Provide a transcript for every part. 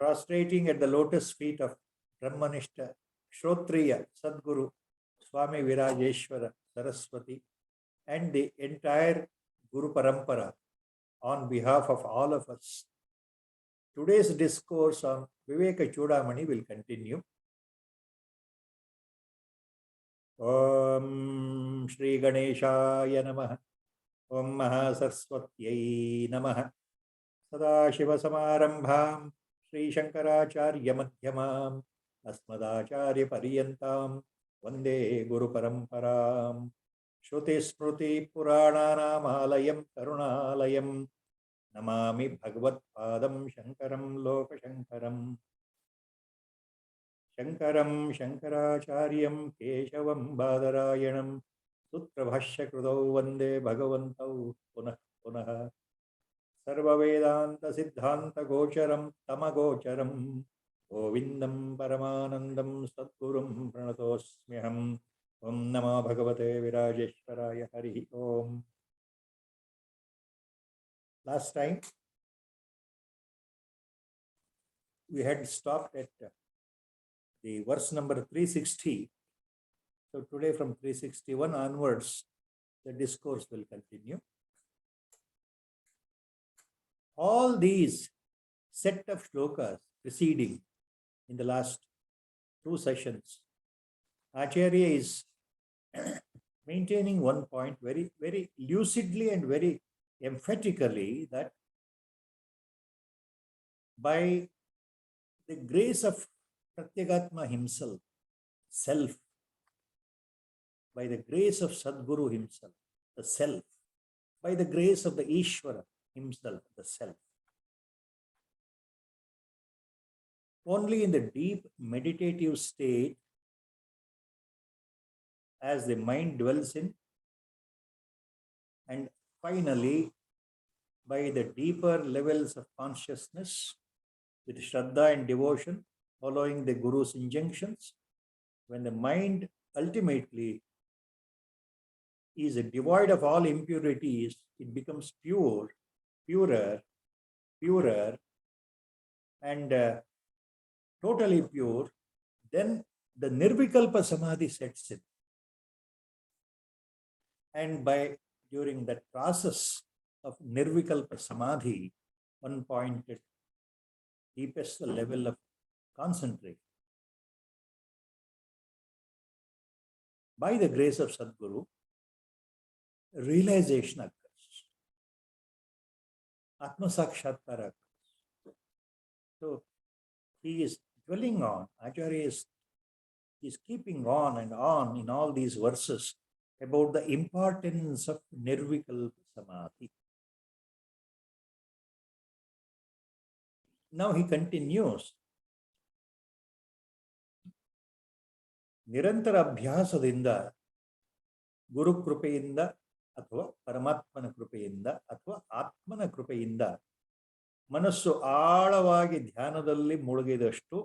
prostrating at the lotus feet of Brahmanishta Shrotriya Sadguru Swami Virajeshwara Saraswati and the entire Guru Parampara on behalf of all of us. Today's discourse on Viveka Chudamani will continue. Om Shri Ganeshaya Namaha Om Mahasaraswatyai Namaha Sadashiva Samarambham Shri Shankaracharya Madhyamam Asmadacharya Pariyantam Vande Guru Paramparam Shruti Smruti Purananam Alayam Karunalayam Namami Bhagavatpadam Shankaram Lokashankaram Shankaram Shankaracharyam Keshavam Badarayanam Sutra Bhashya Krudau Vande Bhagavantau Punah Punah Sarva Vedanta Siddhanta Gocharam Tamagocharam Govindam Paramanandam Sadgurum Pranatosmyaham Om Namo Bhagavate Virajeshwaraya Hari Om. Last time we had stopped at the verse number 360. So today from 361 onwards, the discourse will continue. All these set of shlokas preceding in the last two sessions, Acharya is maintaining one point very, very lucidly and very emphatically, that by the grace of Pratyagatma himself, self, by the grace of Sadguru himself, the self, by the grace of the Ishvara himself, the self, only in the deep meditative state, as the mind dwells in, and finally by the deeper levels of consciousness with Shraddha and devotion, following the Guru's injunctions, when the mind ultimately is devoid of all impurities, it becomes pure, purer, and totally pure, then the Nirvikalpa Samadhi sets in. And during that process of Nirvikalpa Samadhi, one point at deepest level of concentration, by the grace of Sadguru, realization occurs. Atma Sakshatkara occurs. So he is dwelling on, Acharya is keeping on and on in all these verses about the importance of Nirvikalpa Samadhi. Now he continues. Nirantara abhyasadinda, Guru Krupayinda, athva Paramatmana Krupayinda, athva Atmana Krupayinda, Manassu ಆಳವಾಗಿ ಧ್ಯಾನದಲ್ಲಿ ಮುಳುಗಿದಷ್ಟು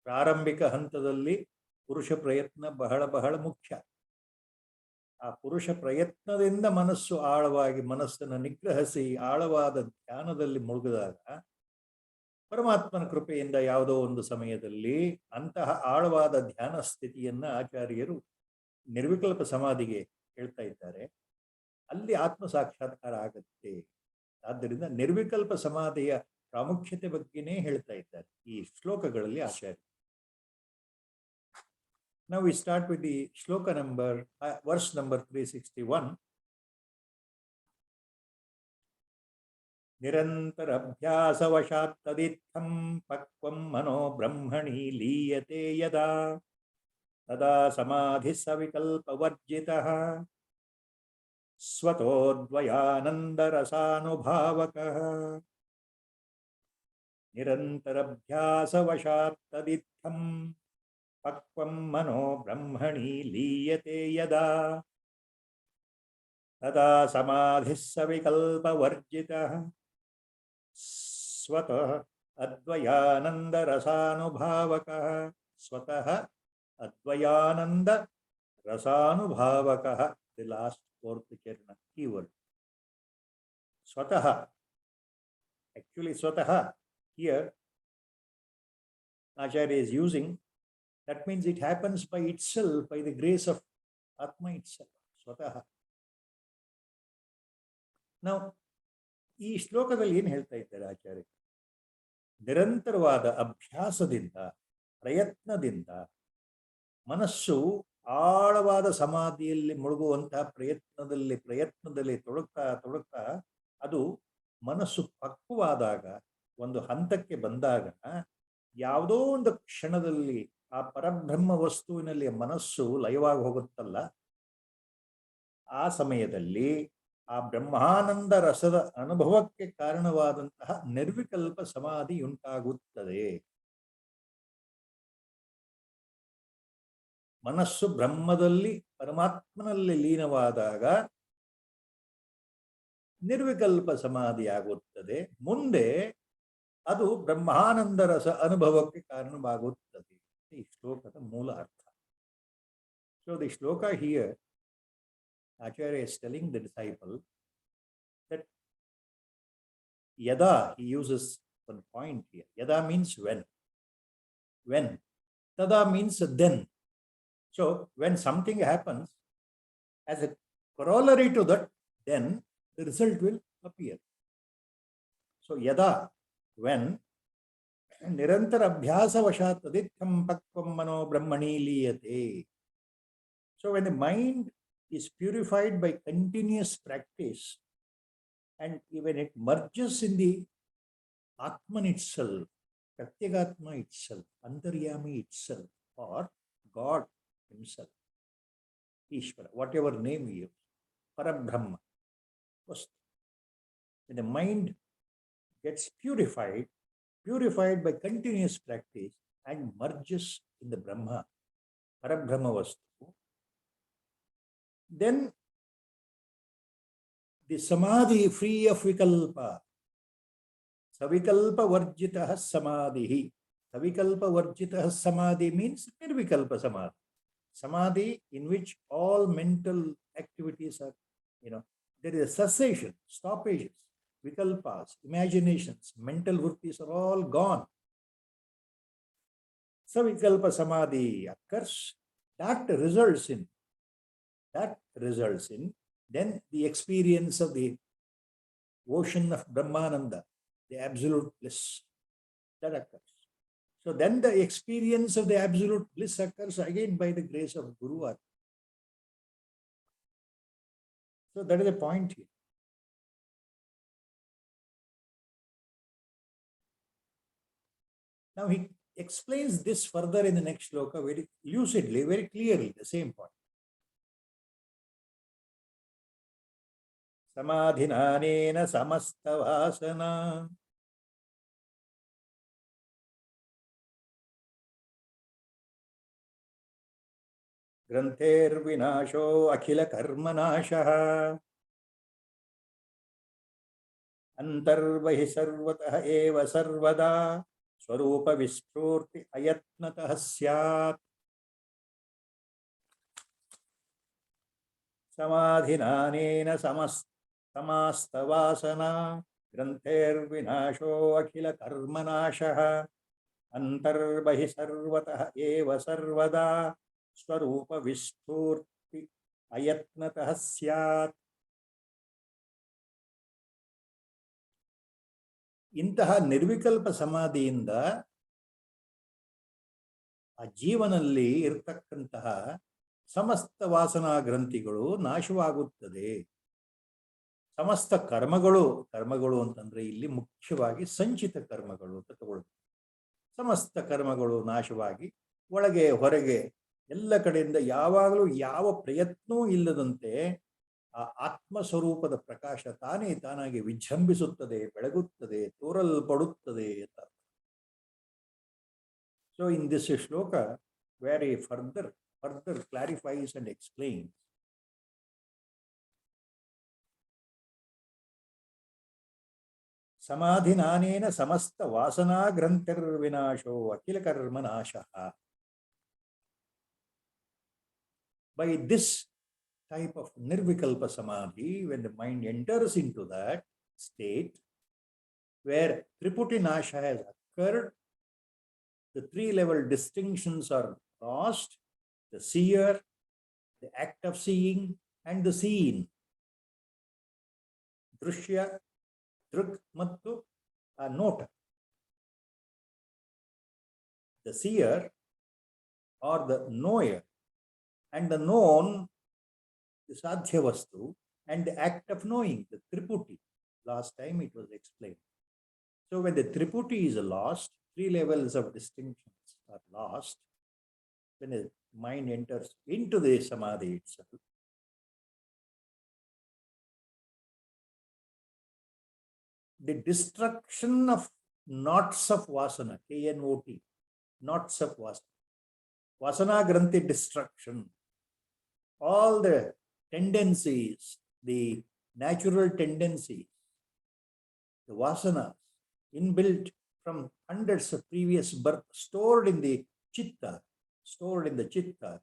ಪ್ರಾರಂಭಿಕ ಹಂತದಲ್ಲಿ ಪುರುಷ ಪ್ರಯತ್ನ ಬಹಳ ಮುಖ್ಯ. ಆ ಪುರುಷ ಪ್ರಯತ್ನದಿಂದ ಮನಸ್ಸು ಆಳವಾಗಿ ಮನಸ್ಸನ್ನು ನಿಗ್ರಹಿಸಿ ಆಳವಾದ ಧ್ಯಾನದಲ್ಲಿ ಮುಳುಗಿದಾಗ ಪರಮಾತ್ಮನ ಕೃಪೆಯಿಂದ ಯಾವುದೋ ಒಂದು ಸಮಯದಲ್ಲಿ ಅಂತಹ ಆಳವಾದ ಧ್ಯಾನ ಸ್ಥಿತಿಯನ್ನ ಆಚಾರ್ಯರು ನಿರ್ವಿಕಲ್ಪ ಸಮಾಧಿಗೆ ಹೇಳ್ತಾ ಇದ್ದಾರೆ. ಅಲ್ಲಿ ಆತ್ಮ ಸಾಕ್ಷಾತ್ಕಾರ ಆಗುತ್ತೆ. ಆದ್ದರಿಂದ ನಿರ್ವಿಕಲ್ಪ ಸಮಾಧಿಯ ಪ್ರಾಮುಖ್ಯತೆ ಬಗ್ಗೆನೇ ಹೇಳ್ತಾ ಇದ್ದಾರೆ ಈ ಶ್ಲೋಕಗಳಲ್ಲಿ ಆಚಾರ್ಯ. Now we start with the shloka number, verse number 361. Nirantara abhyasa vashat taditham pakvam mano brahmani liyate yada tada samadhi savikalpa varjitaha swatodvayananda rasanubhavakaha. Nirantara abhyasa vashat taditham pakvam mano brahmani liyate yada tada samadhi savikalpa varjitaha swatah advayananda rasanubhavakaha. Swatah advayananda rasanubhavakaha. The last fourth charana keyword. Swatah, Actually, swataha here, Acharya is using, that means it happens by itself, by the grace of Atma itself, swataha. Now, ಈ ಶ್ಲೋಕದಲ್ಲಿ ಏನು ಹೇಳ್ತಾ ಇದ್ದಾರೆ ಆಚಾರ್ಯ? ನಿರಂತರವಾದ ಅಭ್ಯಾಸದಿಂದ, ಪ್ರಯತ್ನದಿಂದ ಮನಸ್ಸು ಆಳವಾದ ಸಮಾಧಿಯಲ್ಲಿ ಮುಳುಗುವಂತಹ ಪ್ರಯತ್ನದಲ್ಲಿ ತೊಡಗ್ತಾ ಅದು ಮನಸ್ಸು ಪಕ್ವವಾದಾಗ, ಒಂದು ಹಂತಕ್ಕೆ ಬಂದಾಗ, ಯಾವುದೋ ಒಂದು ಕ್ಷಣದಲ್ಲಿ ಆ ಪರಬ್ರಹ್ಮ ವಸ್ತುವಿನಲ್ಲಿ ಮನಸ್ಸು ಲಯವಾಗಿ ಹೋಗುತ್ತಲ್ಲ, ಆ ಸಮಯದಲ್ಲಿ ಆ ಬ್ರಹ್ಮಾನಂದ ರಸದ ಅನುಭವಕ್ಕೆ ಕಾರಣವಾದಂತಹ ನಿರ್ವಿಕಲ್ಪ ಸಮಾಧಿ ಉಂಟಾಗುತ್ತದೆ. ಮನಸ್ಸು ಬ್ರಹ್ಮದಲ್ಲಿ ಪರಮಾತ್ಮನಲ್ಲಿ ಲೀನವಾದಾಗ ನಿರ್ವಿಕಲ್ಪ ಸಮಾಧಿಯಾಗುತ್ತದೆ. ಮುಂದೆ ಅದು ಬ್ರಹ್ಮಾನಂದ ರಸ ಅನುಭವಕ್ಕೆ ಕಾರಣವಾಗುತ್ತದೆ. ಈ ಶ್ಲೋಕದ ಮೂಲ ಅರ್ಥ. So the shloka here, Acharya is telling the disciple that yada, he uses one point here. Yada means when. When. Tada means then. So when something happens, as a corollary to that, then the result will appear. So yada, when nirantara abhyasa vashat aditham pakvam mano brahmani liyate. So when the mind is purified by continuous practice, and when it merges in the Atman itself, Pratyagatma itself, Antaryami itself, or God himself, Ishvara, whatever name we use, Parabrahma. When the mind gets purified by continuous practice and merges in the Brahma, Parabrahma Vastu, then the samadhi free of vikalpa, savikalpa varjitah samadhi. Savikalpa varjitah samadhi means nirvikalpa samadhi. Samadhi in which all mental activities are, there is a cessation, stoppages, vikalpas, imaginations, mental vrittis are all gone. Savikalpa samadhi occurs. That results in then the experience of the ocean of Brahmananda, the absolute bliss, that occurs. So then the experience of the absolute bliss occurs again by the grace of Guru. So that is the point here. Now he explains this further in the next shloka very lucidly, very clearly, the same point. Samadhinanena samastavasana granther vinasho akhila karmanashah antarvahi sarvatah eva sarvada swarupa visprurti ayatnatah syat. Samadhinanena samastavasana granther vinasho akhila karmanashah antarvahi sarvatah eva sarvada swarupa visprurti ayatnatah syat. ಇಂತಹ ನಿರ್ವಿಕಲ್ಪ ಸಮಾಧಿಯಿಂದ ಆ ಜೀವನಲ್ಲಿ ಇರತಕ್ಕಂತಹ ಸಮಸ್ತ ವಾಸನಾ ಗ್ರಂಥಿಗಳು ನಾಶವಾಗುತ್ತದೆ. ಸಮಸ್ತ ಕರ್ಮಗಳು ಅಂತಂದ್ರೆ ಇಲ್ಲಿ ಮುಖ್ಯವಾಗಿ ಸಂಚಿತ ಕರ್ಮಗಳು ಅಂತ ತಗೊಳ್ತೀವಿ. ಸಮಸ್ತ ಕರ್ಮಗಳು ನಾಶವಾಗಿ ಒಳಗೆ ಹೊರಗೆ ಎಲ್ಲ ಕಡೆಯಿಂದ ಯಾವಾಗಲೂ ಯಾವ ಪ್ರಯತ್ನವೂ ಇಲ್ಲದಂತೆ ಆ ಆತ್ಮ ಸ್ವರೂಪದ ಪ್ರಕಾಶ ತಾನಾಗಿ ವಿಜೃಂಭಿಸುತ್ತದೆ, ಬೆಳಗುತ್ತದೆ, ತೋರಲ್ಪಡುತ್ತದೆ ಅಂತ. So in this shloka, where he further clarifies and explains samadhinanena samasta vasana granthir vinasho akila karma nashaha. By this type of nirvikalpa samadhi, when the mind enters into that state, where Triputi Nasha has occurred, the three-level distinctions are lost: the seer, the act of seeing, and the seen. Drushya, Druk, Mattu, Nota. The seer or the knower, and the known, the Sadhya Vastu, and the act of knowing, the Triputi. Last time it was explained. So when the Triputi is lost, three levels of distinctions are lost. When the mind enters into the Samadhi itself, the destruction of knots of Vasana, K-N-O-T, knots of Vasana, Vasana Granthi destruction, all the tendencies, the natural tendencies, the Vasanas, inbuilt from hundreds of previous births, stored in the Chitta,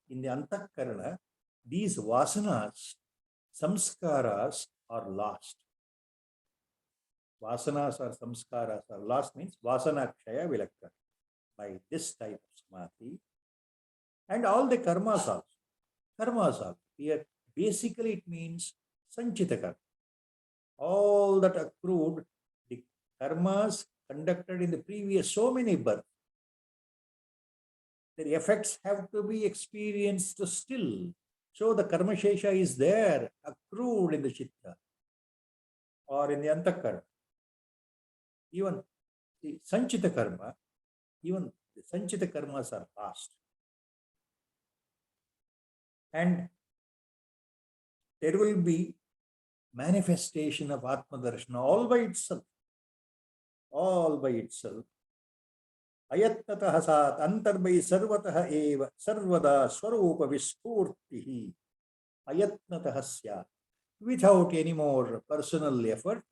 in the Antakarana, these Vasanas, samskaras are lost. Vasanas or samskaras are lost means Vasana Kshaya will occur by this type of Samadhi. And all the karmas also. Karmas also. Here, basically it means Sanchita karma. All that accrued, the karmas conducted in the previous so many births, their effects have to be experienced still. So the karma shesha is there, accrued in the Chitta or in the Antakarana. Even the Sanchita karma, even the Sanchita karmas are lost. And there will be manifestation of Atma Darshana all by itself. All by itself. Ayatnatah sat antarbai sarvatah eva sarvada swarupa vispurtihi ayatnatah syat. Without any more personal effort,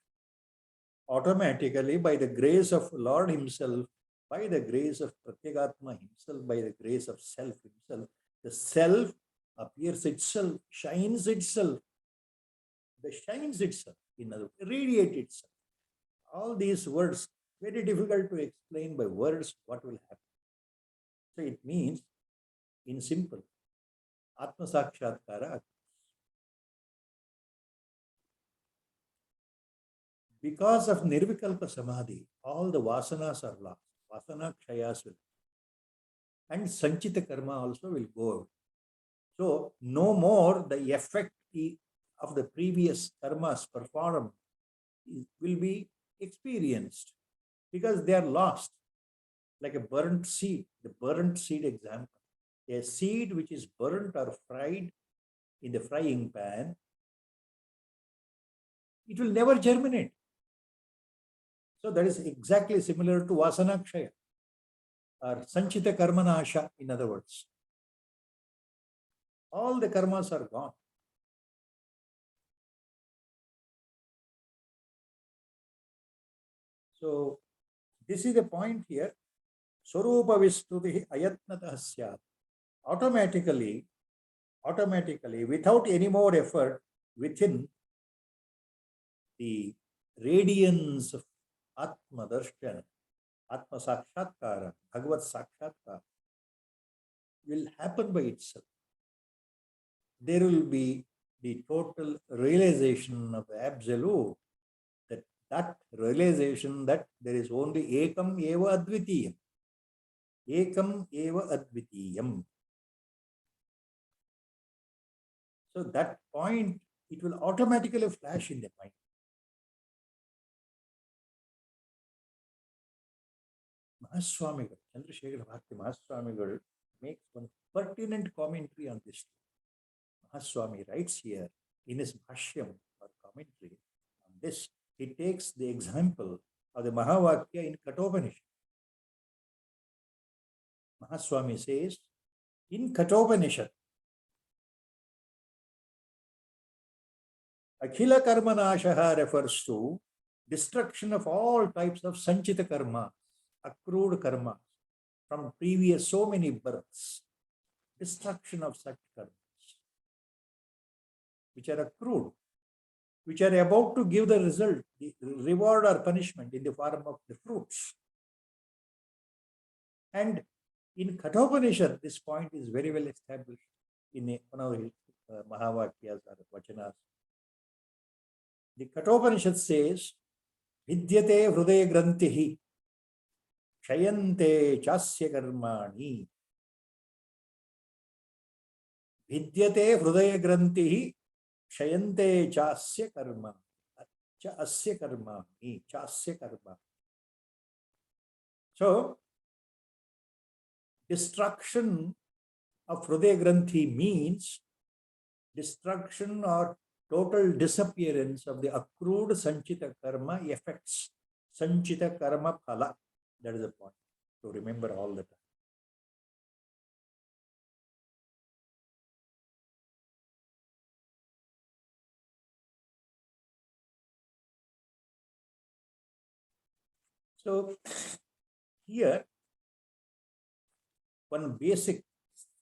automatically by the grace of Lord Himself, by the grace of Pratyagatma Himself, by the grace of Self Himself, the Self appears itself, shines itself. The shines itself, in other words, radiates itself. All these words, very difficult to explain by words what will happen. So it means, in simple, Atma Sakshatkara. Because of Nirvikalpa Samadhi, all the Vasanas are lost. Vasana Kshayas will. And Sanchita Karma also will go out. So no more the effect of the previous karmas performed will be experienced because they are lost. Like a burnt seed, the burnt seed example. A seed which is burnt or fried in the frying pan, it will never germinate. So that is exactly similar to Vasana Kshaya or Sanchita Karma Nasha, in other words. All the karmas are gone. So this is the point here. Swarupa Vistuti Ayatnatah Syat. Automatically, without any more effort, within the radiance of Atma Darshana, Atma Sakshatkara, Bhagavat Sakshatkara will happen by itself. There will be the total realization of the absolute, that realization that there is only Ekam Eva Advitiyam. Ekam Eva Advitiyam. So that point, it will automatically flash in the mind. Mahaswamigal, Chandrasekhar Bharati Mahaswamigal makes one pertinent commentary on this. Mahaswami writes here in his Bhashyam or commentary on this. He takes the example of the Mahavakya in Kathopanishad. Mahaswami says, in Kathopanishad, Akhila Karma Nashaha refers to destruction of all types of Sanchita Karma, accrued karma from previous so many births, destruction of such karmas which are accrued. which are about to give the result, the reward or punishment in the form of the fruits. And in Kathopanishad, this point is very well established in one of the Mahavakyas or Vachanas. The Kathopanishad says, Vidyate Hrudaya Grantihi Shayante Chasya Karmani. Vidyate Hrudaya Grantihi Shayante Chasya Karmani. Chasya Karmani. Chasya Karmani. So, destruction of Hrudaya Granthi means destruction or total disappearance of the accrued Sanchita Karma effects. Sanchita Karma Phala. That is the point to remember all the time. So, here, one basic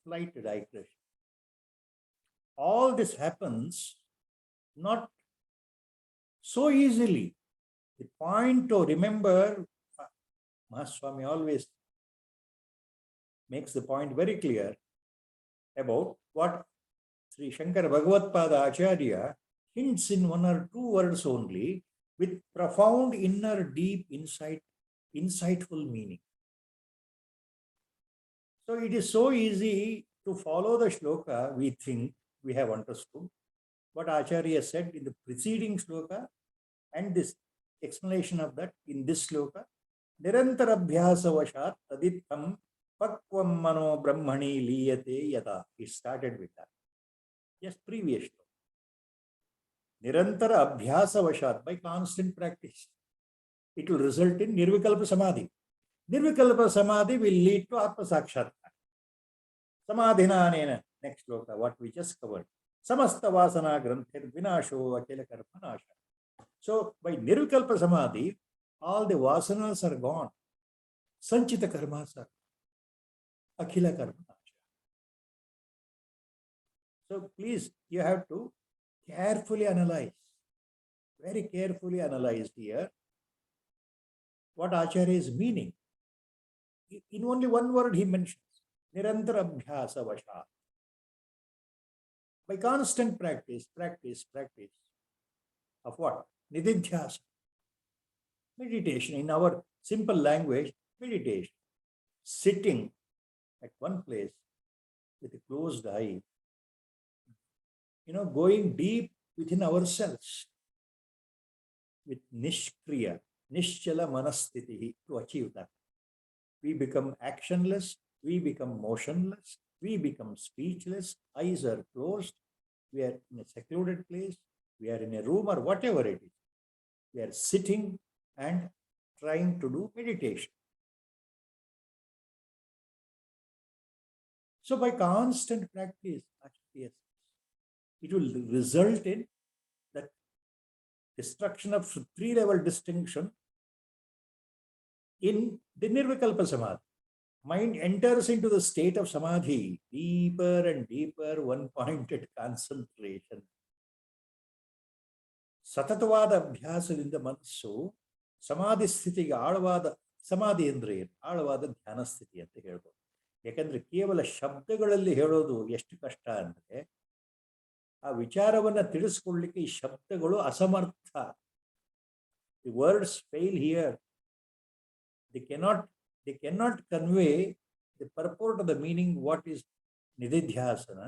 slight digression. All this happens not so easily. The point to remember, Mahaswami always makes the point very clear about what Sri Shankara Bhagavatpada Acharya hints in one or two words only with profound inner deep insightful meaning. So it is so easy to follow the shloka. We think we have understood what Acharya said in the preceding shloka and this explanation of that in this shloka. Nirantara abhyasa vashat taditham pakvam mano brahmani liyate yata. It started with that. Yes, previous shloka. Nirantara abhyasa vashat, by constant practice, it will result in nirvikalpa samadhi. Nirvikalpa samadhi will lead to atma sakshatkar. Samadhina anena, next shloka, what we just covered. Samasta vasana granthir vinasho akila karma nasha. So by nirvikalpa samadhi, all the vasanas are gone. Sanchita karmas are akila karma nasha. So please, you have to carefully analyze, very carefully analyze here what Acharya is meaning. In only one word he mentions, Nirantara Abhyasa Vashat. By constant practice of what? Nididhyasa. Meditation. In our simple language, meditation. Sitting at one place with a closed eye, going deep within ourselves with nishkriya, nischala manasthiti to achieve that. We become actionless, we become motionless, we become speechless, eyes are closed, we are in a secluded place, we are in a room or whatever it is. We are sitting and trying to do meditation. So by constant practice, it will result in that destruction of three-level distinction in the Nirvikalpa Samadhi. Mind enters into the state of Samadhi, deeper and deeper one-pointed concentration. Satatavada abhyasadinda manassu Samadhi sthitiಗೆ ಆಳವಾದ ಸಮಾಧಿ ಅಂದ್ರೆ ಏನು? ಆಳವಾದ ಧ್ಯಾನ ಸ್ಥಿತಿ ಅಂತ ಹೇಳ್ಬೋದು. ಯಾಕಂದ್ರೆ ಕೇವಲ ಶಬ್ದಗಳಲ್ಲಿ ಹೇಳೋದು ಎಷ್ಟು ಕಷ್ಟ ಅಂದ್ರೆ ಆ ವಿಚಾರವನ್ನ ತಿಳಿಸ್ಕೊಳ್ಳಿಕ್ಕೆ ಈ ಶಬ್ದಗಳು ಅಸಮರ್ಥ. The words fail here. They cannot convey the purport of the meaning. What is nididhyasana?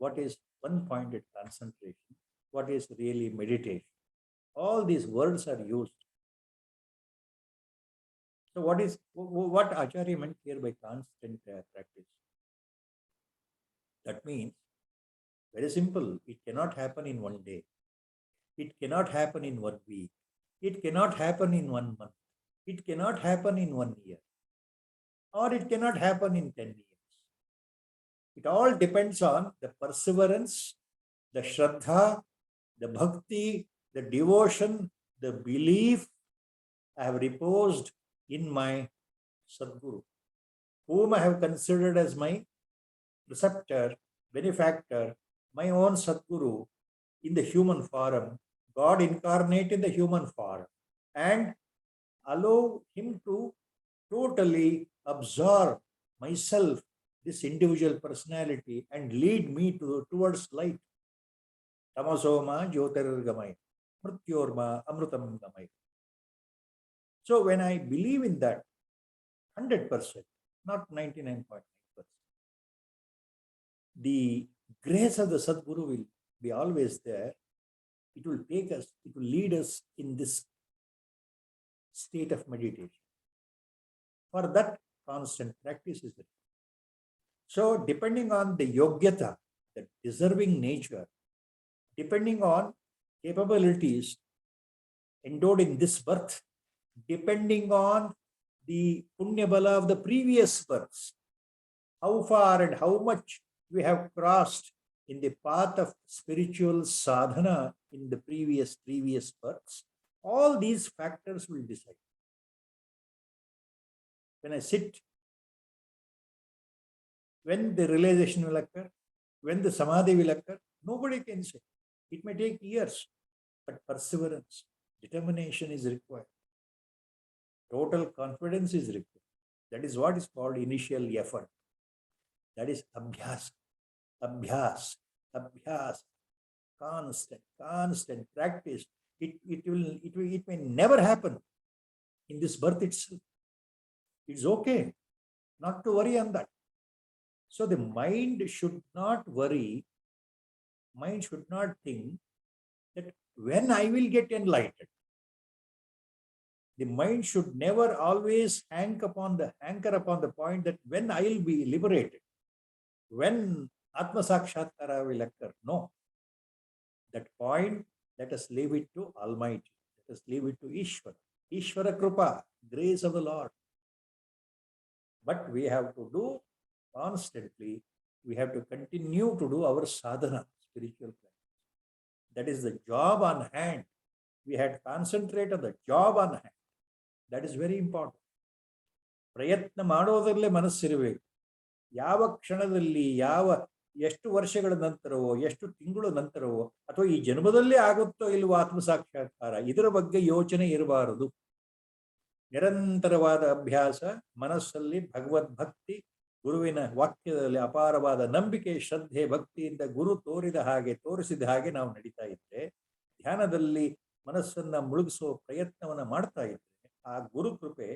What is one-pointed concentration? What is really meditation? All these words are used. So what Acharya meant here by constant practice? That means, very simple, it cannot happen in one day. It cannot happen in 1 week. It cannot happen in 1 month. It cannot happen in 1 year. Or it cannot happen in 10 years. It all depends on the perseverance, the shraddha, the bhakti, the devotion, the belief I have reposed in my Sadguru, whom I have considered as my preceptor, benefactor, my own Sadguru in the human form, God incarnate in the human form, and allow him to totally absorb myself, this individual personality, and lead me towards light. Tamasoma jyotirgamay, mrityorma amrutam gamay. So when I believe in that 100%, not 99.9%, the grace of the Sadguru will be always there. It will take us, it will lead us in this state of meditation. For that, constant practice is required. So depending on the yogyata, the deserving nature, depending on capabilities endowed in this birth, depending on the punya bala of the previous births, how far and how much we have crossed in the path of spiritual sadhana in the previous births, all these factors will decide. When I sit, when the realization will occur, when the samadhi will occur, nobody can say. It may take years, but perseverance, determination is required. Total confidence is required. That is what is called initial effort. That is abhyas, abhyas, abhyas, constant practice. It may never happen in this birth itself. It's okay not to worry on that. So the mind should not worry, mind should not think that when I will get enlightened. The mind should never always anchor upon the point that when I will be liberated, when Atma Sakshatkara will occur. No. That point, let us leave it to Almighty. Let us leave it to Ishvara. Ishvara Krupa, grace of the Lord. But we have to do constantly, we have to continue to do our sadhana, spiritual practice. That is the job on hand. We had to concentrate on the job on hand. That is very important. ಪ್ರಯತ್ನ ಮಾಡೋದರಲ್ಲೇ ಮನಸ್ಸಿರಬೇಕು. ಯಾವ ಕ್ಷಣದಲ್ಲಿ, ಎಷ್ಟು ವರ್ಷಗಳ ನಂತರವೋ, ಎಷ್ಟು ತಿಂಗಳ ನಂತರವೋ, ಅಥವಾ ಈ ಜನ್ಮದಲ್ಲೇ ಆಗುತ್ತೋ ಇಲ್ವೋ ಆತ್ಮಸಾಕ್ಷಾತ್ಕಾರ, ಇದರ ಬಗ್ಗೆ ಯೋಚನೆ ಇರಬಾರದು. ನಿರಂತರವಾದ ಅಭ್ಯಾಸ, ಮನಸ್ಸಲ್ಲಿ ಭಗವದ್ಭಕ್ತಿ, ಗುರುವಿನ ವಾಕ್ಯದಲ್ಲಿ ಅಪಾರವಾದ ನಂಬಿಕೆ, ಶ್ರದ್ಧೆ, ಭಕ್ತಿಯಿಂದ ಗುರು ತೋರಿಸಿದ ಹಾಗೆ ನಾವು ನಡೀತಾ ಇದ್ರೆ, ಧ್ಯಾನದಲ್ಲಿ ಮನಸ್ಸನ್ನ ಮುಳುಗಿಸೋ ಪ್ರಯತ್ನವನ್ನ ಮಾಡ್ತಾ ಇದ್ರೆ, ಆ ಗುರು ಕೃಪೆ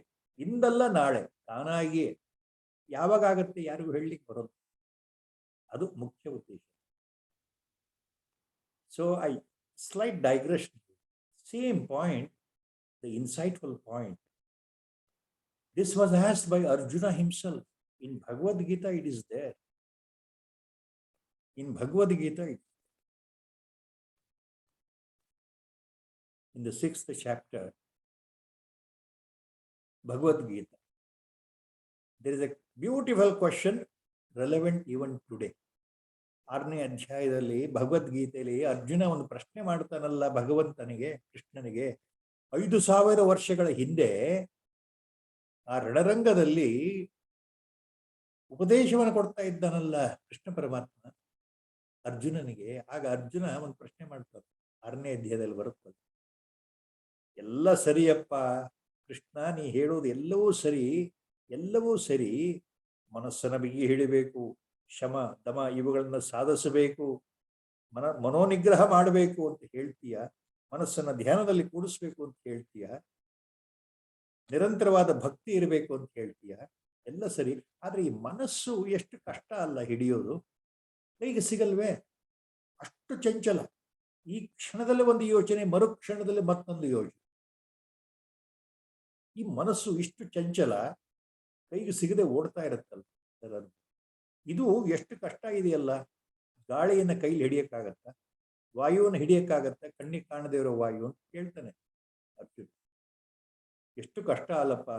ಇಂದಲ್ಲ ನಾಳೆ ತಾನಾಗಿಯೇ ಯಾವಾಗತ್ತೆ ಯಾರಿಗೂ ಹೇಳಲಿಕ್ಕೆ ಬರೋದು. ಅದು ಮುಖ್ಯ ಉದ್ದೇಶ. So slight digression, same point, the insightful point. This was asked by Arjuna himself. In Bhagavad Gita it is there. In Bhagavad Gita, in the 6th chapter, Bhagavad Gita, there is a beautiful question relevant even today. 6ನೇ ಅಧ್ಯಾಯದಲ್ಲಿ ಭಗವದ್ಗೀತೆಯಲ್ಲಿ ಅರ್ಜುನ ಒಂದು ಪ್ರಶ್ನೆ ಮಾಡ್ತಾನಲ್ಲ ಭಗವಂತನಿಗೆ, ಕೃಷ್ಣನಿಗೆ. 5000 ವರ್ಷಗಳ ಹಿಂದೆ ಆ ರಣರಂಗದಲ್ಲಿ ಉಪದೇಶವನ್ನು ಕೊಡ್ತಾ ಇದ್ದಾನಲ್ಲ ಕೃಷ್ಣ ಪರಮಾತ್ಮ ಅರ್ಜುನನಿಗೆ. ಆಗ ಅರ್ಜುನ ಒಂದು ಪ್ರಶ್ನೆ ಮಾಡ್ತಾನೆ, 6ನೇ ಅಧ್ಯಾಯದಲ್ಲಿ ಬರುತ್ತದೆ. ಎಲ್ಲ ಸರಿಯಪ್ಪ ಕೃಷ್ಣ, ನೀ ಹೇಳೋದು ಎಲ್ಲವೂ ಸರಿ, ಮನಸ್ಸನ್ನ ಬಿಗಿ ಹಿಡಿಬೇಕು, ಶಮ ದಮ ಇವುಗಳನ್ನ ಸಾಧಿಸಬೇಕು, ಮನೋನಿಗ್ರಹ ಮಾಡಬೇಕು ಅಂತ ಹೇಳ್ತೀಯ, ಮನಸ್ಸನ್ನ ಧ್ಯಾನದಲ್ಲಿ ಕೂಡಿಸ್ಬೇಕು ಅಂತ ಹೇಳ್ತೀಯ, ನಿರಂತರವಾದ ಭಕ್ತಿ ಇರಬೇಕು ಅಂತ ಹೇಳ್ತೀಯ, ಎಲ್ಲ ಸರಿ. ಆದ್ರೆ ಈ ಮನಸ್ಸು ಎಷ್ಟು ಕಷ್ಟ ಅಲ್ಲ ಹಿಡಿಯೋದು, ಕೈಗೆ ಸಿಗಲ್ವೇ, ಅಷ್ಟು ಚಂಚಲ. ಈ ಕ್ಷಣದಲ್ಲಿ ಒಂದು ಯೋಚನೆ, ಮರುಕ್ಷಣದಲ್ಲಿ ಮತ್ತೊಂದು ಯೋಚನೆ. ಈ ಮನಸ್ಸು ಇಷ್ಟು ಚಂಚಲ, ಕೈಗೆ ಸಿಗದೆ ಓಡ್ತಾ ಇರುತ್ತಲ್ಲ. ಇದು ಎಷ್ಟು ಕಷ್ಟ ಇದೆಯಲ್ಲ. ಗಾಳಿಯನ್ನ ಕೈಲಿ ಹಿಡಿಯಕ್ಕಾಗತ್ತ, ವಾಯುವನ್ನು ಹಿಡಿಯಕ್ಕಾಗತ್ತ, ಕಣ್ಣಿಗೆ ಕಾಣದೇ ಇರೋ ವಾಯು ಅಂತ ಕೇಳ್ತಾನೆ ಅರ್ಜುನ. ಎಷ್ಟು ಕಷ್ಟ ಅಲ್ಲಪ್ಪ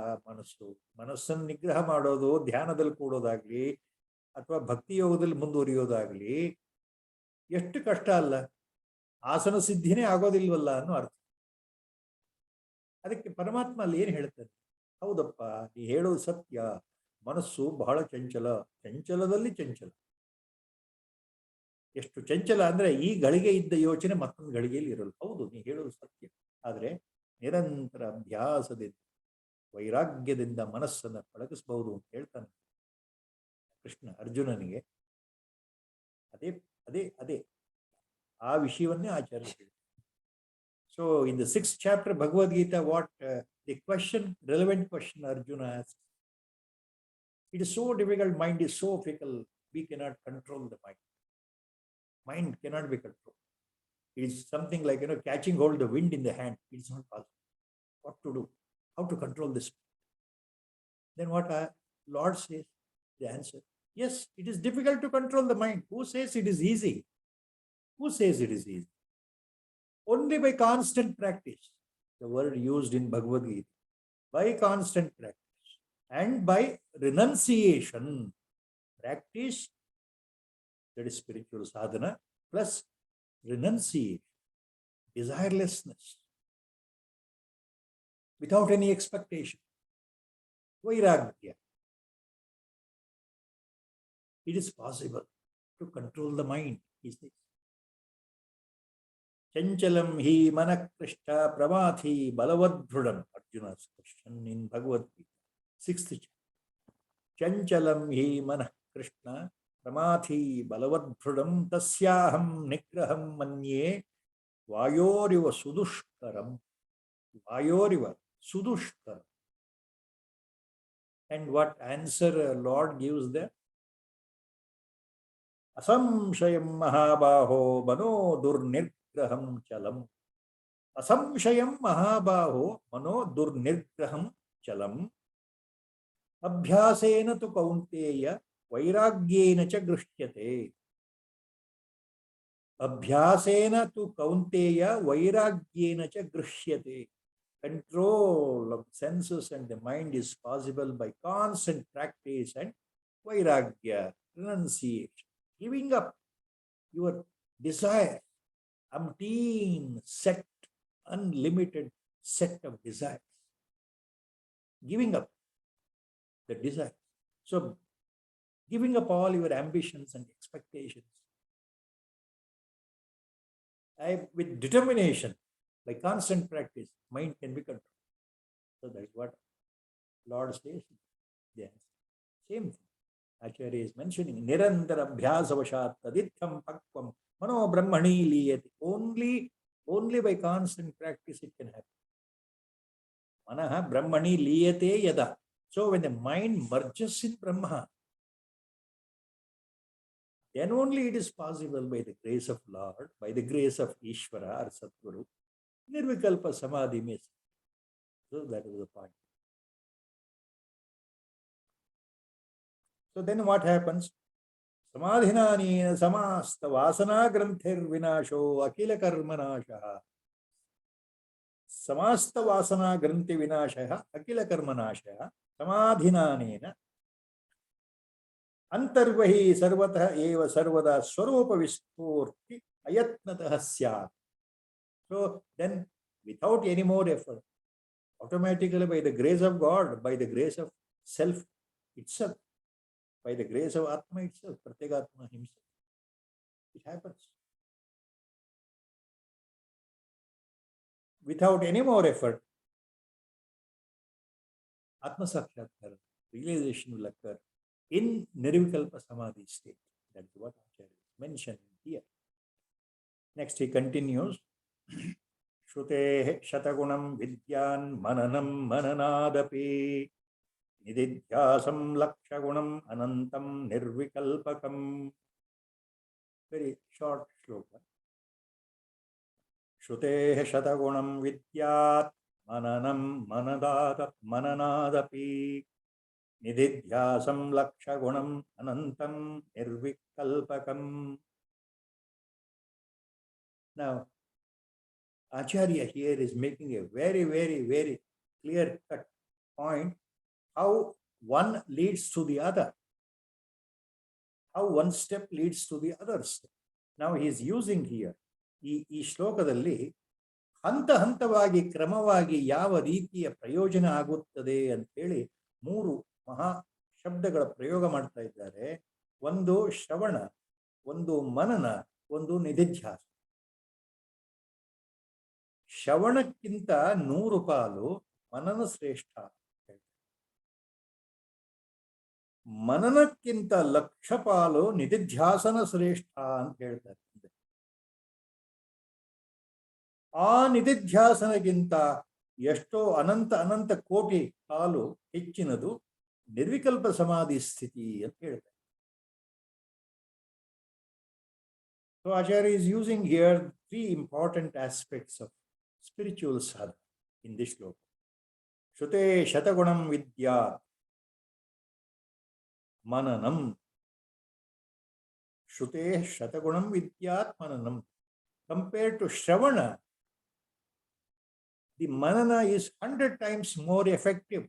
ಮನಸ್ಸನ್ನು ನಿಗ್ರಹ ಮಾಡೋದು, ಧ್ಯಾನದಲ್ಲಿ ಕೂಡೋದಾಗ್ಲಿ ಅಥವಾ ಭಕ್ತಿ ಯೋಗದಲ್ಲಿ ಮುಂದುವರಿಯೋದಾಗ್ಲಿ ಎಷ್ಟು ಕಷ್ಟ ಅಲ್ಲ. ಆಸನ ಸಿದ್ಧಿನೇ ಆಗೋದಿಲ್ವಲ್ಲ ಅನ್ನೋ ಅರ್ಥ. ಅದಕ್ಕೆ ಪರಮಾತ್ಮ ಅಲ್ಲಿ ಏನ್ ಹೇಳ್ತಾನೆ, ಹೌದಪ್ಪ ನೀ ಹೇಳೋದು ಸತ್ಯ, ಮನಸ್ಸು ಬಹಳ ಚಂಚಲದಲ್ಲಿ ಚಂಚಲ. ಎಷ್ಟು ಚಂಚಲ ಅಂದರೆ ಈ ಗಳಿಗೆ ಇದ್ದ ಯೋಚನೆ ಮತ್ತೊಂದು ಗಳಿಗೆಯಲ್ಲಿ ಇರಲ್ಲ. ಹೌದು, ನೀವು ಹೇಳೋದು ಸತ್ಯ. ಆದರೆ ನಿರಂತರ ಅಭ್ಯಾಸದಿಂದ ವೈರಾಗ್ಯದಿಂದ ಮನಸ್ಸನ್ನು ಪಳಗಿಸಬಹುದು ಅಂತ ಹೇಳ್ತಾನೆ ಕೃಷ್ಣ ಅರ್ಜುನನಿಗೆ. ಅದೇ ಅದೇ ಅದೇ ಆ ವಿಷಯವನ್ನೇ ಆಚಾರ್ಯ ಹೇಳಿದರು. So in the 6th chapter Bhagavad-gita, what the question, relevant question Arjuna asked, it is so difficult, mind is so fickle, we cannot control the mind. Mind cannot be controlled. It is something like, catching hold the wind in the hand. It is not possible. What to do? How to control this? Then what our Lord says, the answer, yes, it is difficult to control the mind. Who says it is easy? Who says it is easy? Only by constant practice. The word used in Bhagavad-gita, by constant practice and by renunciation. Practice, that is spiritual sadhana, plus renunciation, desirelessness, without any expectation, vairagya. It is possible to control the mind, he says. Chanchalam hi manakrishta pramathi balavadhrudam. Arjuna's question in Bhagavad-gita, 6th chapter. Chanchalam hi manakrishna pramathi balavadhrudam tasyaham nigraham manye vayoriva sudushkaram. Vayoriva sudushkaram. And what answer Lord gives there? Asamshayam mahabaho mano durnirgraham chalam. Asamshayam mahabaho mano durnirgraham chalam. Abhyasena tu kaunteya vairagyena cha grishyate. Abhyasena tu kaunteya vairagyena cha grishyate. Control of senses and the mind is possible by constant practice and vairagya, renunciation. Giving up your desire, umpteen set, unlimited set of desires. Giving up the desire. So, giving up all your ambitions and expectations. With determination, by constant practice, mind can be controlled. So, that is what Lord says. Yes. Same thing. Acharya is mentioning nirantara abhyasavashat taditham pakvam mano brahmani liyati. Only by constant practice it can happen. Manaha brahmani liyate yada. So when the mind merges in Brahma, then only it is possible by the grace of Lord, by the grace of Ishvara or Satguru, nirvikalpa samadhi means. So that is the point. So then what happens? Samadhinani samasta vasana granthir vinasho akila karmanashaha. Samasta vasana granthi vinashaha akila karmanashaha. Samadhinanena antarvahi sarvatah eva sarvada swarupa vispurti ayatnatah syat. So then without any more effort, automatically by the grace of God, by the grace of self itself, by the grace of Atma itself, Pratyagatma himself, it happens. Without any more effort, Atma Sakshatkar, realization will occur in Nirvikalpa Samadhi state. That is what Acharya mentioned here. Next he continues. Shrutehe shatagunam vidyan mananam mananadapi. Nididhyasam lakshagunam anantam nirvikalpakam. Very short shloka. Shrutehe shatagunam vidyat mananam mananadapi. Nididhyasam lakshagunam anantam nirvikalpakam. Now, Acharya here is making a very, very, very clear-cut point how one leads to the other, how one step leads to the other step. Now he is using here, ಈ ಶ್ಲೋಕದಲ್ಲಿ ಹಂತ ಹಂತವಾಗಿ ಕ್ರಮವಾಗಿ ಯಾವ ರೀತಿಯ ಪ್ರಯೋಜನ ಆಗುತ್ತದೆ ಅಂತೇಳಿ 3 ಮಹಾ ಶಬ್ದಗಳ ಪ್ರಯೋಗ ಮಾಡ್ತಾ ಇದ್ದಾರೆ. ಒಂದು ಶ್ರವಣ, ಒಂದು ಮನನ, ಒಂದು ನಿಧಿಧ್ಯಾಸ. ಶ್ರವಣಕ್ಕಿಂತ 100 ಪಾಲು ಮನನ ಶ್ರೇಷ್ಠ. ಮನನಕ್ಕಿಂತ 1,00,000 ಪಾಲು ನಿಧಿಧ್ಯಾಸನ ಶ್ರೇಷ್ಠ ಅಂತ ಹೇಳ್ತಾರೆ. ಆ ನಿಧಿಧ್ಯಾಸನಗಿಂತ ಎಷ್ಟೋ ಅನಂತ ಅನಂತ ಕೋಟಿ ಪಾಲು ಹೆಚ್ಚಿನದು ನಿರ್ವಿಕಲ್ಪ ಸಮಾಧಿ ಸ್ಥಿತಿ ಅಂತ ಹೇಳ್ತಾರೆ. So Acharya is using here 3 important aspects of spiritual sadhana in this shloka. Shrute shatagunam vidyat mananam. Shrute shatagunam vidyat mananam. Compared to Shravana, the manana is 100 times more effective.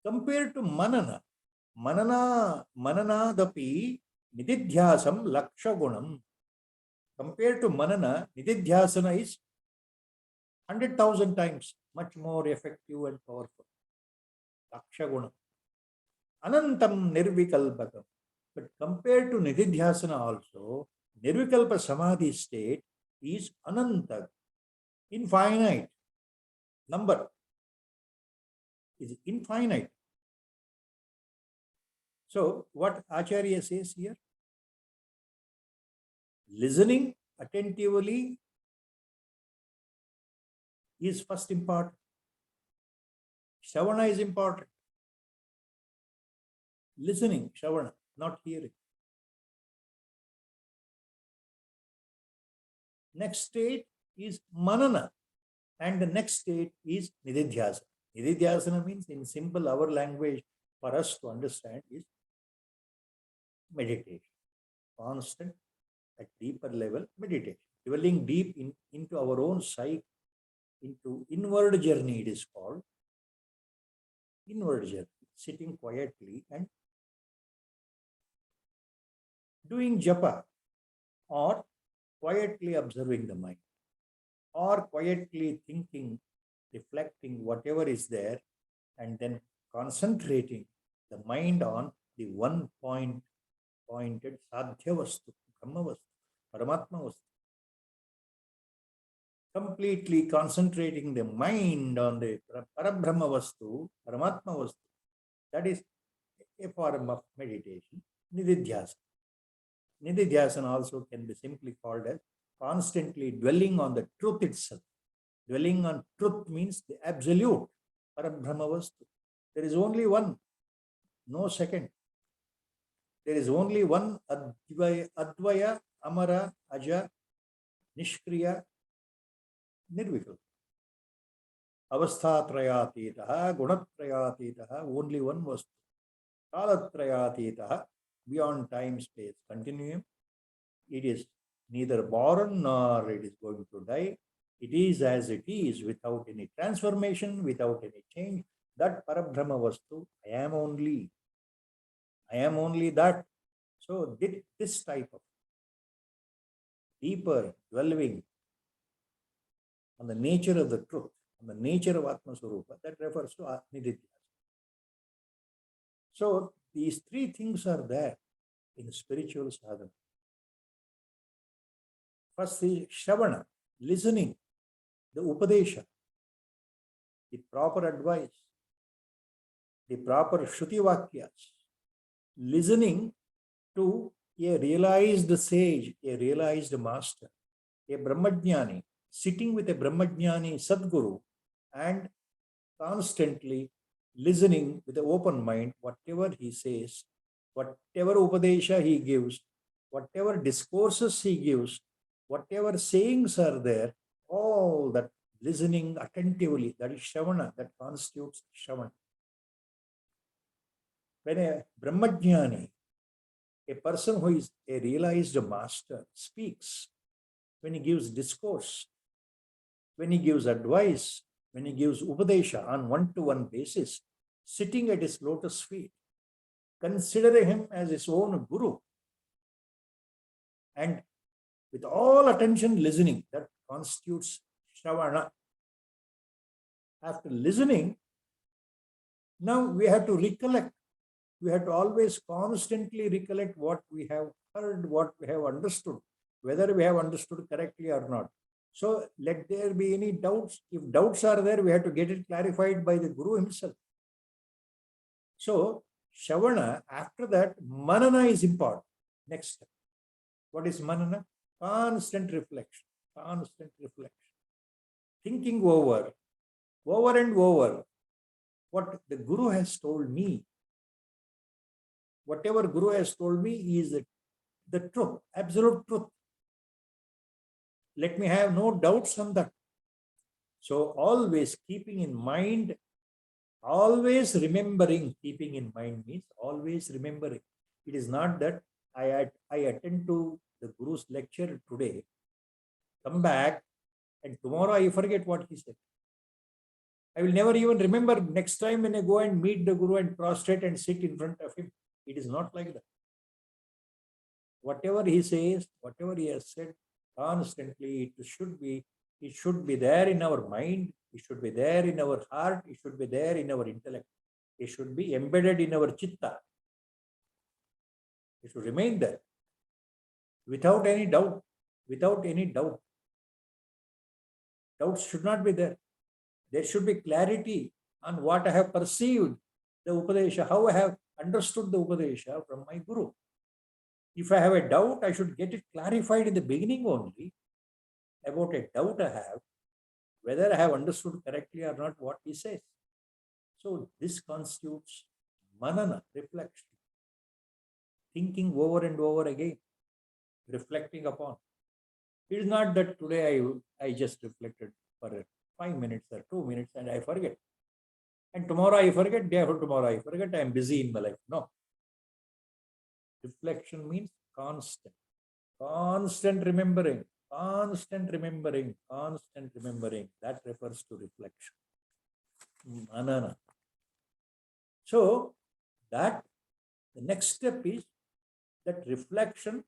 Compared to manana, mananadapi nididhyasam lakshagunam. Compared to manana, nididhyasana is 100,000 times much more effective and powerful. Lakshagunam. Anantam nirvikalpakam. But compared to nididhyasana also, nirvikalpa samadhi state is ananta, infinite. Number is infinite. So what Acharya says here, listening attentively is first important. Shravana is important. Listening, Shravana, not hearing. Next state is manana, and the next state is nididhyasana. Nididhyasana means, in simple our language for us to understand, is meditation. Constant, at deeper level meditation. Dwelling deep into our own psyche, into inward journey it is called. Inward journey. Sitting quietly and doing japa, or quietly observing the mind, or quietly thinking, reflecting whatever is there, and then concentrating the mind on the one pointed sadhya vastu, brahma vastu, paramatma vastu. Completely concentrating the mind on the parabrahma vastu, paramatma vastu. That is a form of meditation, nididhyasana. Nididhyasana also can be simply called as constantly dwelling on the truth itself. Dwelling on truth means the absolute, parabrahma vastu. There is only one, no second. There is only one advaya, amara, aja, nishkriya, nirvikalpa. Avasthatrayatitaha, gunatrayatitaha, only one vastu. Kalatrayatitaha, beyond time, space, continuum. It is neither born nor it is going to die. It is as it is, without any transformation, without any change. That parabrahma vastu, I am only that. So this type of deeper dwelling on the nature of the truth, on the nature of Atma Swarupa, that refers to nididhyasana. So these 3 things are there in spiritual sadhana. First is Shravana, listening, the Upadesha, the proper advice, the proper Shruti Vakyas. Listening to a realized sage, a realized master, a Brahmajnani, sitting with a Brahmajnani Sadguru and constantly listening with an open mind, whatever he says, whatever Upadesha he gives, whatever discourses he gives, whatever sayings are there, all that listening attentively, that is Shravana, that constitutes Shravana. When a Brahmajnani, a person who is a realized master, speaks, when he gives discourse, when he gives advice, when he gives Upadesha on one-to-one basis, sitting at his lotus feet, consider him as his own guru, and with all attention listening, that constitutes Shravana. After listening, now we have to recollect We have to always constantly recollect what we have heard, what we have understood, whether we have understood correctly or not. So let there be any doubts. If doubts are there, we have to get it clarified by the Guru himself. So Shavana, after that, Manana is important. Next step. What is Manana? Constant reflection. Constant reflection. Thinking over and over what the Guru has told me. Whatever Guru has told me is the truth, absolute truth. Let me have no doubts on that. So always keeping in mind, always remembering, keeping in mind means always remembering. It is not that I attend to the Guru's lecture today, come back, and tomorrow I forget what he said. I will never even remember next time when I go and meet the Guru and prostrate and sit in front of him. It is not like that. Whatever he says, whatever he has said, constantly it should be there in our mind, it should be there in our heart, it should be there in our intellect. It should be embedded in our chitta. It should remain there without any doubt. Without any doubt. Doubts should not be there. There should be clarity on what I have perceived, the Upadesha, how I have understood the Upadesha from my Guru. If I have a doubt, I should get it clarified in the beginning only about a doubt I have, whether I have understood correctly or not what he says. So this constitutes manana, reflection, thinking over and over again, reflecting upon. It is not that today I just reflected for 5 minutes or 2 minutes and I forget. And tomorrow I forget, day after tomorrow I forget, I am busy in my life. No. Reflection means constant remembering, constant remembering. That refers to reflection. Manana. So that the next step is that reflection,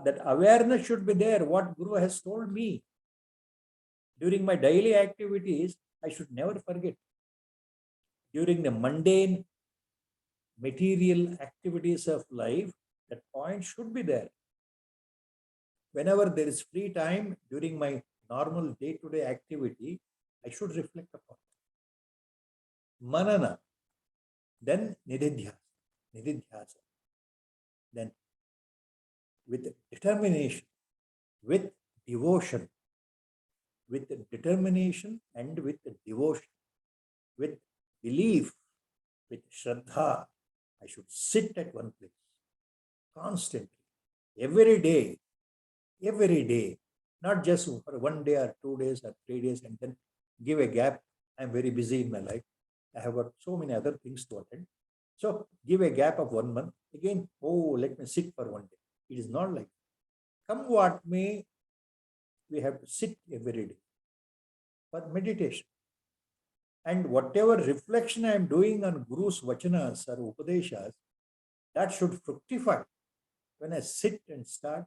that awareness should be there. What Guru has told me during my daily activities, I should never forget. During the mundane material activities of life, that point should be there. Whenever there is free time during my normal day-to-day activity, I should reflect upon it. Manana, then nididhyasa. Then with determination, with devotion, with determination and with devotion, with belief, with shraddha, I should sit at one place constantly, every day, not just for 1 day or 2 days or 3 days and then give a gap. I'm very busy in my life. I have got so many other things to attend. So give a gap of 1 month. Again, let me sit for 1 day. It is not like that. Come what may, we have to sit every day for meditation. And whatever reflection I am doing on Guru's vachanas or upadeshas, that should fructify when I sit and start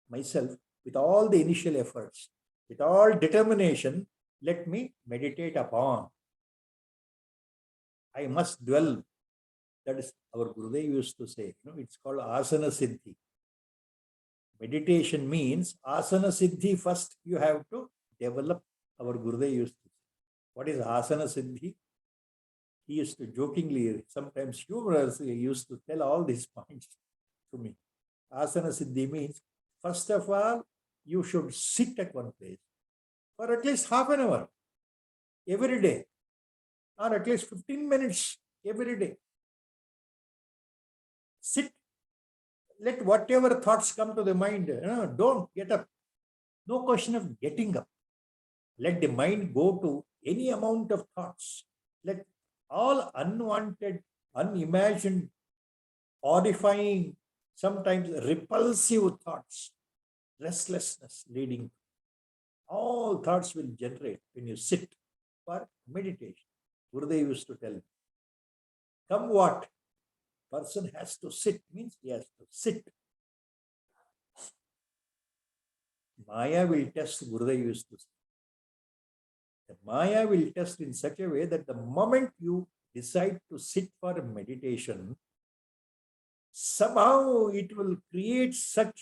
myself with all the initial efforts, with all determination. Let me meditate upon. I must dwell. That is our Gurudev used to say. It's called asana siddhi. Meditation means asana siddhi. First, you have to develop. Our Gurudev used to say. What is asana siddhi? He used to jokingly, sometimes humorously, used to tell all these points to me. Asana siddhi means, first of all, you should sit at one place for at least half an hour every day, or at least 15 minutes every day. Sit. Let whatever thoughts come to the mind, don't get up. No question of getting up. Let the mind go to any amount of thoughts. Let all unwanted, unimagined, horrifying, sometimes repulsive thoughts, restlessness leading, all thoughts will generate when you sit for meditation. Gurudev used to tell me, come what? Person has to sit, means he has to sit. Maya will test, Gurudev used to say. The Maya will test in such a way that the moment you decide to sit for meditation, somehow it will create such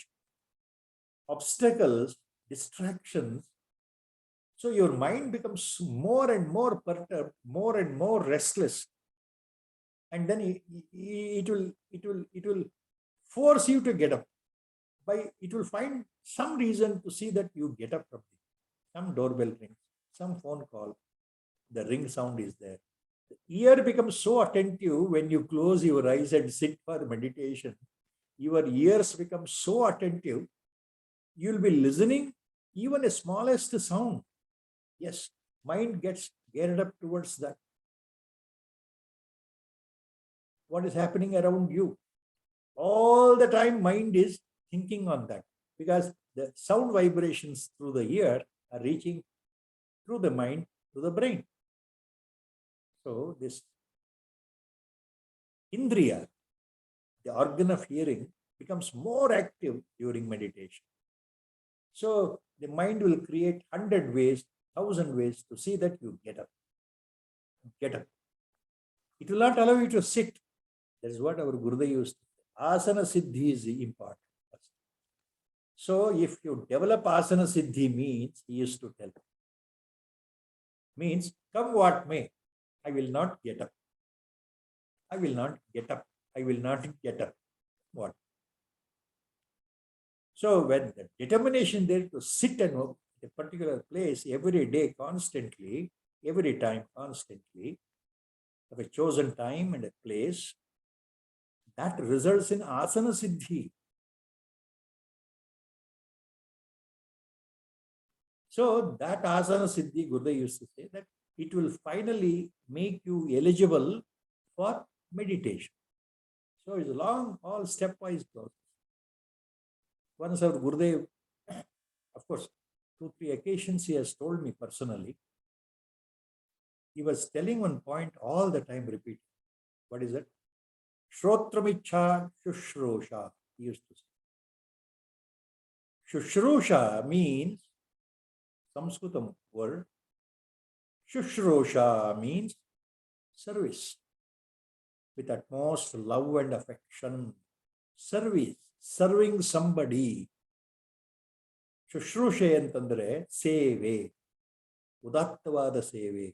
obstacles, distractions. So your mind becomes more and more perturbed, more and more restless. And then it will force you to get up. It will find some reason to see that you get up from it. Some doorbell rings, some phone call, the ring sound is there. The ear becomes so attentive when you close your eyes and sit for meditation. Your ears become so attentive, you'll be listening even a smallest sound. Yes, mind gets geared up towards that. What is happening around you? All the time, mind is thinking on that because the sound vibrations through the ear are reaching through the mind to the brain. So this indriya, the organ of hearing, becomes more active during meditation. So the mind will create 100 ways, 1,000 ways to see that you get up. Get up. It will not allow you to sit. That is what our Gurudev used to say. Asana siddhi is important. So if you develop asana siddhi means, he used to tell, means come what may, I will not get up. I will not get up. I will not get up. What? So when the determination there to sit and work at a particular place every day, constantly, every time, constantly, of a chosen time and a place, that results in asana siddhi. So that asana siddhi, Gurudev used to say that it will finally make you eligible for meditation. So it's a long, all stepwise process. Once our Gurudev, of course, 2-3 occasions he has told me personally, he was telling one point all the time, repeating. What is it? Shrotramicha Shushrusha, he used to say. Shushrusha means Sanskritam word. Shushrusha means service with utmost love and affection. Service, serving somebody. Shushrushe ಅಂತಂದ್ರೆ ಸೇವೆ, ಉದಾತ್ತವಾದ ಸೇವೆ,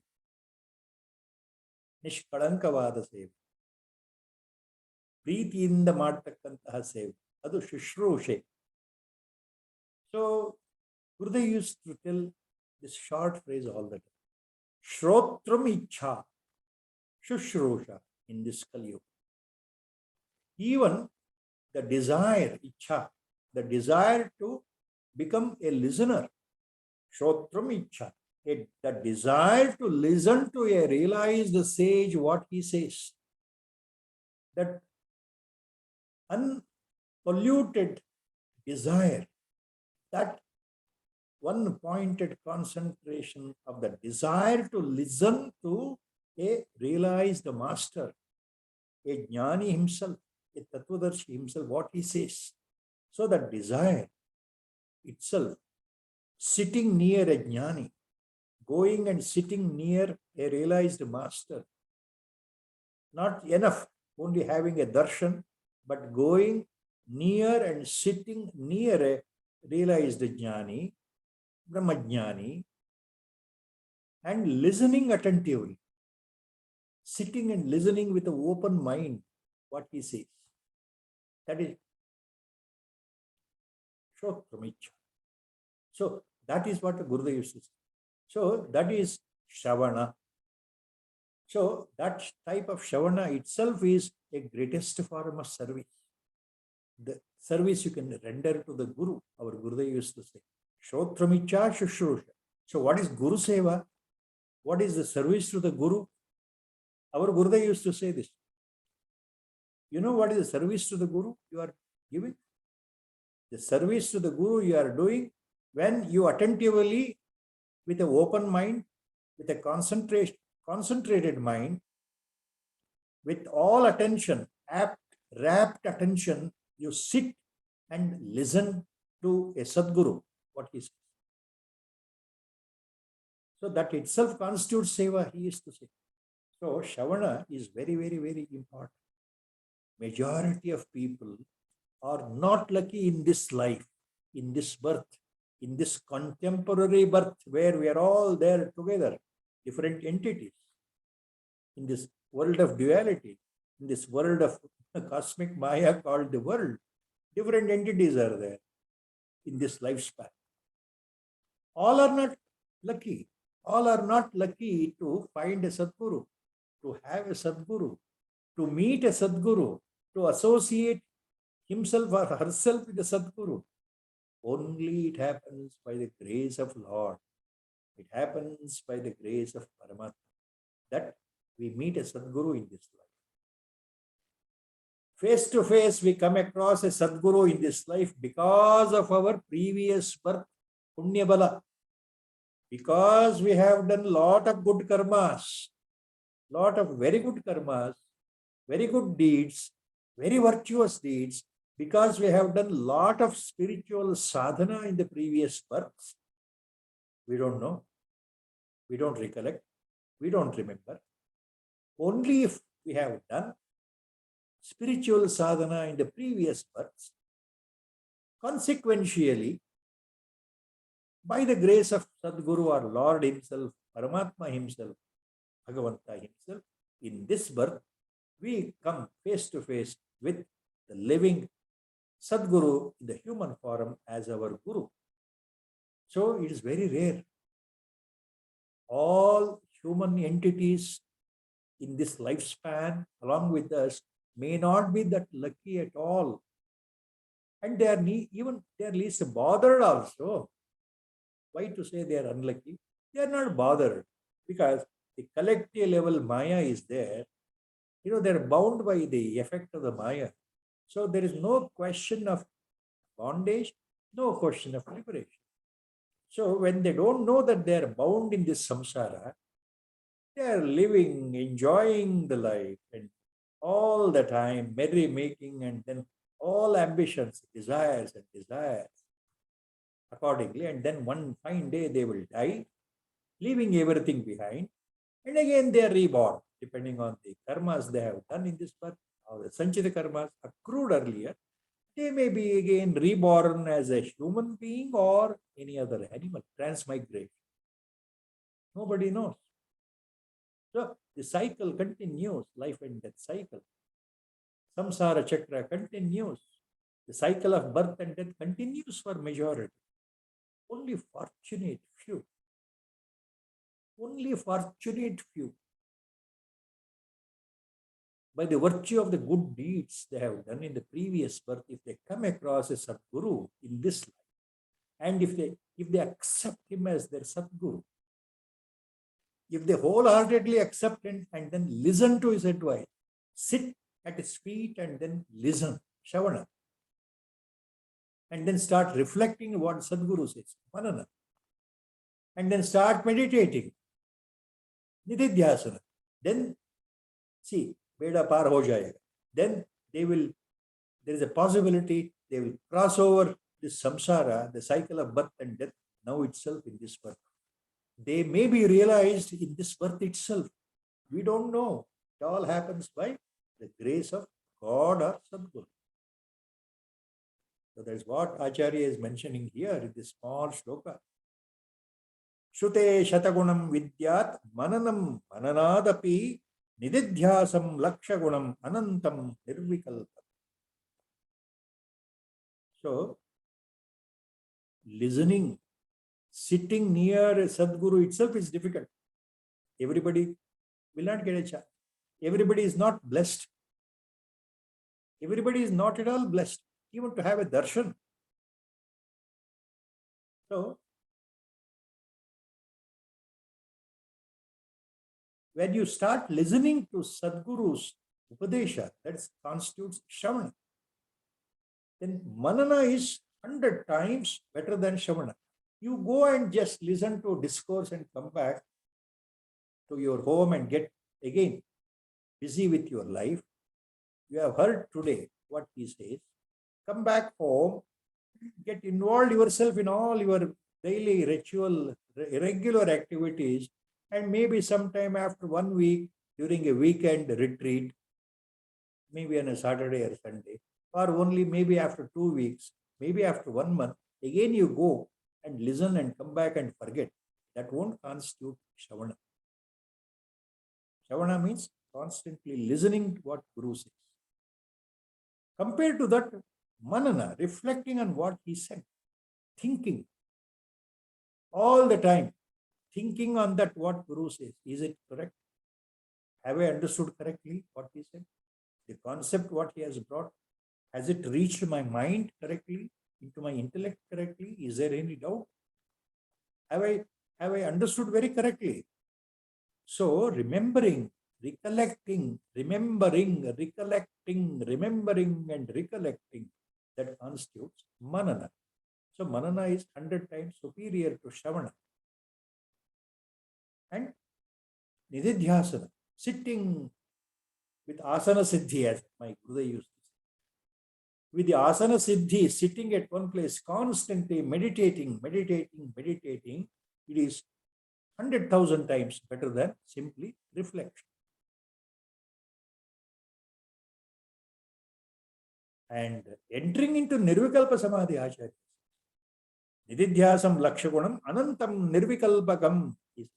ನಿಷ್ಕಳಂಕವಾದ ಸೇವೆ, ಪ್ರೀತಿಯಿಂದ ಮಾಡತಕ್ಕಂತಹ ಸೇವೆ, ಅದು ಶುಶ್ರೂಷೆ. So Gurudev used to tell this short phrase all the time. Shrotram ichha shushrusha in this Kali Yuga. Even the desire, ichha, the desire to become a listener, Shrotram ichha, the desire to listen to a realized sage what he says, that unpolluted desire, that one pointed concentration of the desire to listen to a realized master, a jnani himself, a tattvadarshi himself, what he says. So that desire itself, sitting near a jnani, going and sitting near a realized master, not enough only having a darshan, but going near and sitting near a realized jnani, Brahmajnani, and listening attentively, sitting and listening with an open mind, what he says. That is Shotramicha. So that is what Gurudev used to say. So that is Shravana. So that type of Shravana itself is a greatest form of service. The service you can render to the Guru, our Gurudev used to say. Shotramicha Shushrusha. So what is Guru Seva? What is the service to the Guru? Our Gurudev used to say this. You know what is the service to the Guru you are giving? The service to the Guru you are doing when you attentively, with an open mind, with a concentrated mind, with all attention, rapt attention, you sit and listen to a Sadguru, what he says. So that itself constitutes seva, he used to say. So Shravana is very, very, very important. Majority of people are not lucky in this life, in this birth, in this contemporary birth where we are all there together, different entities, in this world of duality, in this world of cosmic Maya called the world. Different entities are there in this lifespan. All are not lucky. All are not lucky to find a Sadguru, to have a Sadguru, to meet a Sadguru, to associate himself or herself with the Sadguru. Only it happens by the grace of Lord. It happens by the grace of Paramatma that we meet a Sadguru in this life. Face to face, we come across a Sadguru in this life because of our previous birth, Punya Bala. Because we have done lot of good karmas, lot of very good karmas, very good deeds, very virtuous deeds, because we have done lot of spiritual sadhana in the previous births. We don't know, we don't recollect, we don't remember. Only if we have done spiritual sadhana in the previous births, consequentially, by the grace of Sadguru or Lord himself, Paramatma himself, Bhagavatpada himself, in this birth, we come face to face with the living Sadguru in the human form as our Guru. So it is very rare. All human entities in this lifespan along with us may not be that lucky at all. And they are least bothered also. Why to say they are unlucky? They are not bothered because the collective level Maya is there. They are bound by the effect of the Maya. So there is no question of bondage, no question of liberation. So when they don't know that they are bound in this samsara, they are living, enjoying the life and all the time, merry making, and then all ambitions, desires accordingly. And then one fine day they will die, leaving everything behind. And again they are reborn, depending on the karmas they have done in this birth, or the sanchita karmas accrued earlier. They may be again reborn as a human being or any other animal, transmigration. Nobody knows. So the cycle continues, life and death cycle. Samsara chakra continues. The cycle of birth and death continues for majority. Only fortunate few. Only fortunate few. By the virtue of the good deeds they have done in the previous birth, if they come across a Sadguru in this life, and if they accept him as their Sadguru, if they wholeheartedly accept him and then listen to his advice, sit at his feet and then listen, Shravana, and then start reflecting what Sadguru says, Manana, and then start meditating, Nididhyasana, then see, Veda par ho jayega. Then there is a possibility they will cross over this samsara, the cycle of birth and death, now itself in this birth. They may be realized in this birth itself. We don't know. It all happens by the grace of God or Sadguru. So that's what Acharya is mentioning here in this small shloka. Shute shatagunam vidyat mananam mananadapi nididhyasam lakshagunam anantam nirvikalpa. So, listening, sitting near a Sadguru itself is difficult. Everybody will not get a chance. Everybody is not blessed. Everybody is not at all blessed, even to have a darshan. So, when you start listening to Sadguru's Upadesha, that constitutes Shravana. Then Manana is 100 times better than Shravana. You go and just listen to discourse and come back to your home and get again busy with your life. You have heard today what he says. Come back home, get involved yourself in all your daily ritual, regular activities, and maybe sometime after 1 week, during a weekend retreat, maybe on a Saturday or Sunday, or only maybe after 2 weeks, maybe after 1 month, again you go and listen and come back and forget. That won't constitute Shravana. Shravana means constantly listening to what Guru says. Compared to that, Manana, reflecting on what he said, thinking all the time, thinking on that what Guru says. Is it correct? Have I understood correctly what he said? The concept what he has brought, has it reached my mind correctly, into my intellect correctly? Is there any doubt? Have I understood very correctly? So remembering, recollecting, remembering, and recollecting, that constitutes manana. So manana is 100 times superior to Shravana. And nididhyasana, sitting with asana siddhi, as my Gurudev used to say. With the asana siddhi, sitting at one place, constantly meditating, it is 100,000 times better than simply reflection. And entering into Nirvikalpa Samadhi, Acharya, Nididhyasam Lakshagunam Anantam Nirvikalpakam is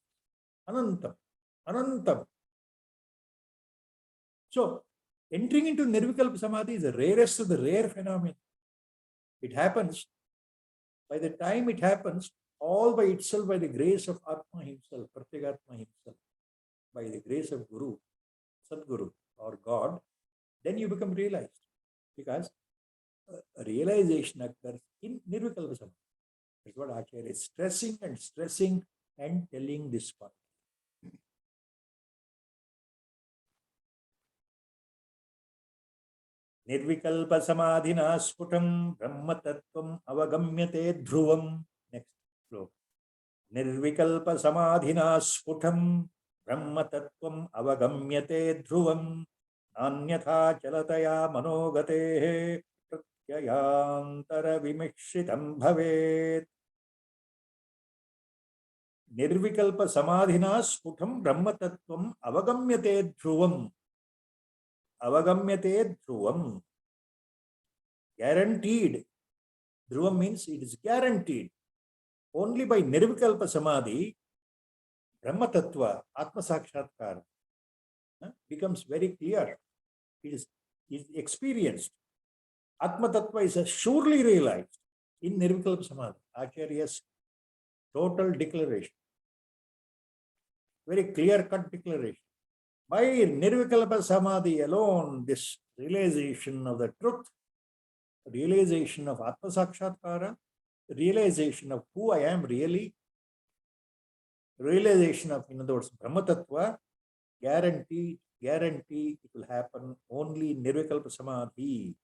Anantam. So, entering into Nirvikalpa Samadhi is the rarest of the rare phenomena. It happens, by the time it happens, all by itself, by the grace of Atma himself, Pratyagatma himself, by the grace of Guru, Sadguru or God, then you become realized. Because a realization occurs in Nirvikalpa Samadhi. That's what Acharya is stressing and telling this part. Nirvikalpa Samadhina Sputam Brahma Tattvam Avagamyate Dhruvam. Next flow. Nirvikalpa Samadhina Sputam Brahma Tattvam Avagamyate Dhruvam. Anyatha Chalataya Manogate Pratyayantara Vimishritam Bhavet. Nirvikalpa Samadhina Sputam Brahma Tattvam Avagamyate Dhruvam. Avagamyate Dhruvam. Guaranteed. Dhruvam means it is guaranteed. Only by Nirvikalpa Samadhi, Brahma Tattva, Atma Sakshatkara, becomes very clear. It is experienced. Atma Tattva is surely realized in Nirvikalpa Samadhi. Acharya's total declaration. Very clear-cut declaration. By Nirvikalpa Samadhi alone, this realization of the truth, realization of Atma Sakshatkara, realization of who I am really, realization of, in other words, Brahma Tattva, guarantee it will happen only in Nirvikalpa Samadhi.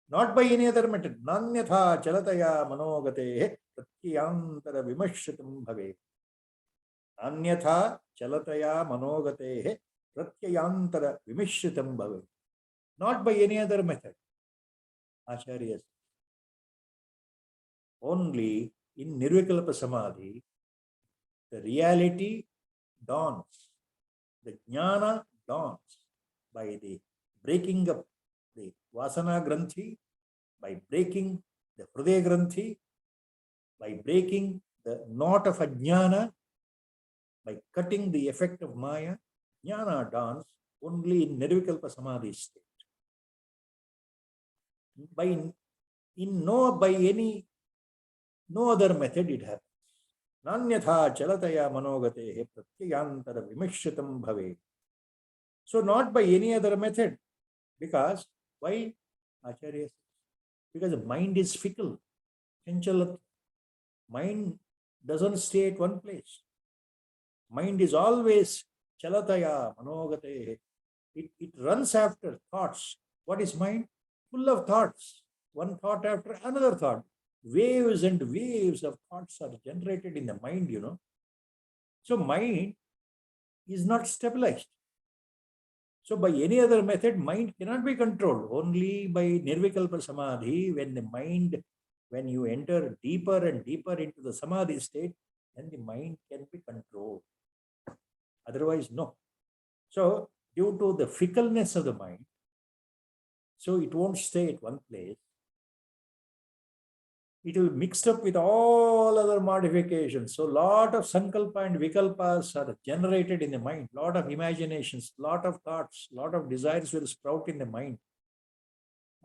Not by any other method. Nanyatha chalataya manogate pratyantara vimashritam bhave. Nanyatha chalataya manogate pratyantara vimashritam bhave. Not by any other method. Acharya. Only in Nirvikalpa Samadhi, the reality dawns. The jnana dawns by the breaking up the Vasana Granthi, by breaking the Hrudaya Granthi, by breaking the knot of Ajnana, by cutting the effect of Maya. Jnana dawns only in Nirvikalpa Samadhi state. No other method it happens. Nanyatha chalataya manogate pratyayantara vimishritam bhave. So not by any other method. Because, why? Acharya? Because the mind is fickle. Mind doesn't stay at one place. Mind is always chalataya manogate. It runs after thoughts. What is mind? Full of thoughts. One thought after another thought. Waves and waves of thoughts are generated in the mind, So mind is not stabilized. So by any other method, mind cannot be controlled. Only by Nirvikalpa Samadhi, when you enter deeper and deeper into the Samadhi state, then the mind can be controlled. Otherwise, no. So, due to the fickleness of the mind, so it won't stay at one place. It will mix up with all other modifications. So, lot of sankalpa and vikalpas are generated in the mind. Lot of imaginations, lot of thoughts, lot of desires will sprout in the mind.